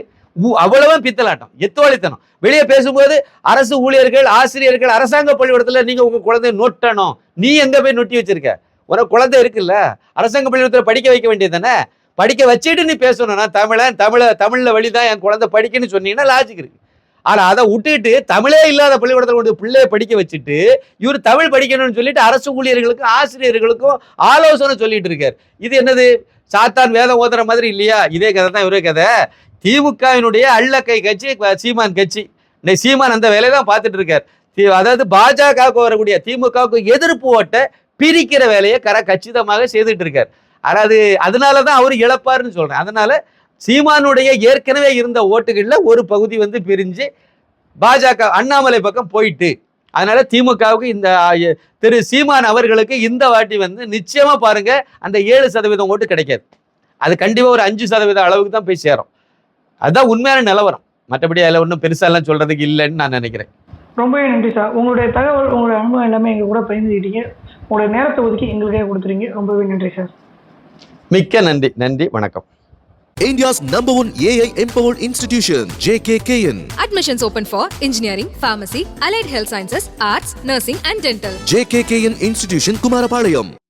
அவ்வளவா பித்தலாட்டம், எத்துவாளித்தனம். வெளியே பேசும்போது அரசு ஊழியர்கள் ஆசிரியர்கள் அரசாங்க பள்ளிக்கூடத்துல நீங்க உங்க குழந்தைய நொட்டணும். நீ எங்க போய் நொட்டி வச்சிருக்க? உனக்கு குழந்தை இருக்குல்ல, அரசாங்க பள்ளிக்கூடத்துல படிக்க வைக்க வேண்டியது தானே. படிக்க வச்சுட்டு நீ பேசணும்னா தமிழ்ல வழிதான் என் குழந்தை படிக்கணும்னு சொன்னீங்கன்னா லாஜிக் இருக்கு. ஆனா அதை விட்டுட்டு தமிழே இல்லாத பள்ளிக்கூடத்துல கொண்டு பிள்ளைய படிக்க வச்சுட்டு இவர் தமிழ் படிக்கணும்னு சொல்லிட்டு அரசு ஊழியர்களுக்கும் ஆசிரியர்களுக்கும் ஆலோசனை சொல்லிட்டு இருக்காரு. இது என்னது? சாத்தான் வேதம் ஓதுற மாதிரி இல்லையா? இதே கதை தான் இவரே கதை. திமுகவினுடைய அள்ளக்கை கட்சி சீமான் கட்சி. சீமான் அந்த வேலையை தான் பார்த்துட்டு இருக்காரு. அதாவது பாஜகவுக்கு வரக்கூடிய திமுகவுக்கு எதிர்ப்பு ஓட்ட பிரிக்கிற வேலையை கச்சிதமாக செய்துட்டு இருக்காரு. அதாவது அதனாலதான் அவரு இழப்பாருன்னு சொல்றேன். அதனால சீமானுடைய ஏற்கனவே இருந்த ஓட்டுகள்ல ஒரு பகுதி வந்து பிரிஞ்சு பாஜக அண்ணாமலை பக்கம் போயிட்டு, அதனால திமுகவுக்கு இந்த திரு சீமான் அவர்களுக்கு இந்த வாட்டி வந்து நிச்சயமா பாருங்க அந்த 7% ஓட்டு கிடைக்காது. அது கண்டிப்பா ஒரு 5% அளவுக்கு தான் போய் சேரும். அதுதான் உண்மையான நிலவரம். மற்றபடி அதில் ஒன்றும் பெருசாலாம் சொல்றதுக்கு இல்லைன்னு நான் நினைக்கிறேன். ரொம்பவே நன்றி சார். உங்களுடைய தகவல், உங்களுடைய அனுபவம் எல்லாமே எங்க கூட பகிர்ந்துக்கிட்டீங்க. உங்களுடைய நேரத்தை ஒதுக்கி எங்களுக்கே கொடுத்துறீங்க. ரொம்பவே நன்றி சார். மிக்க நன்றி. நன்றி, வணக்கம். India's #1 AI empowered institution, JKKN. Admissions open for engineering, pharmacy, allied health sciences, arts, nursing and dental. JKKN Institution, Kumarapalayam.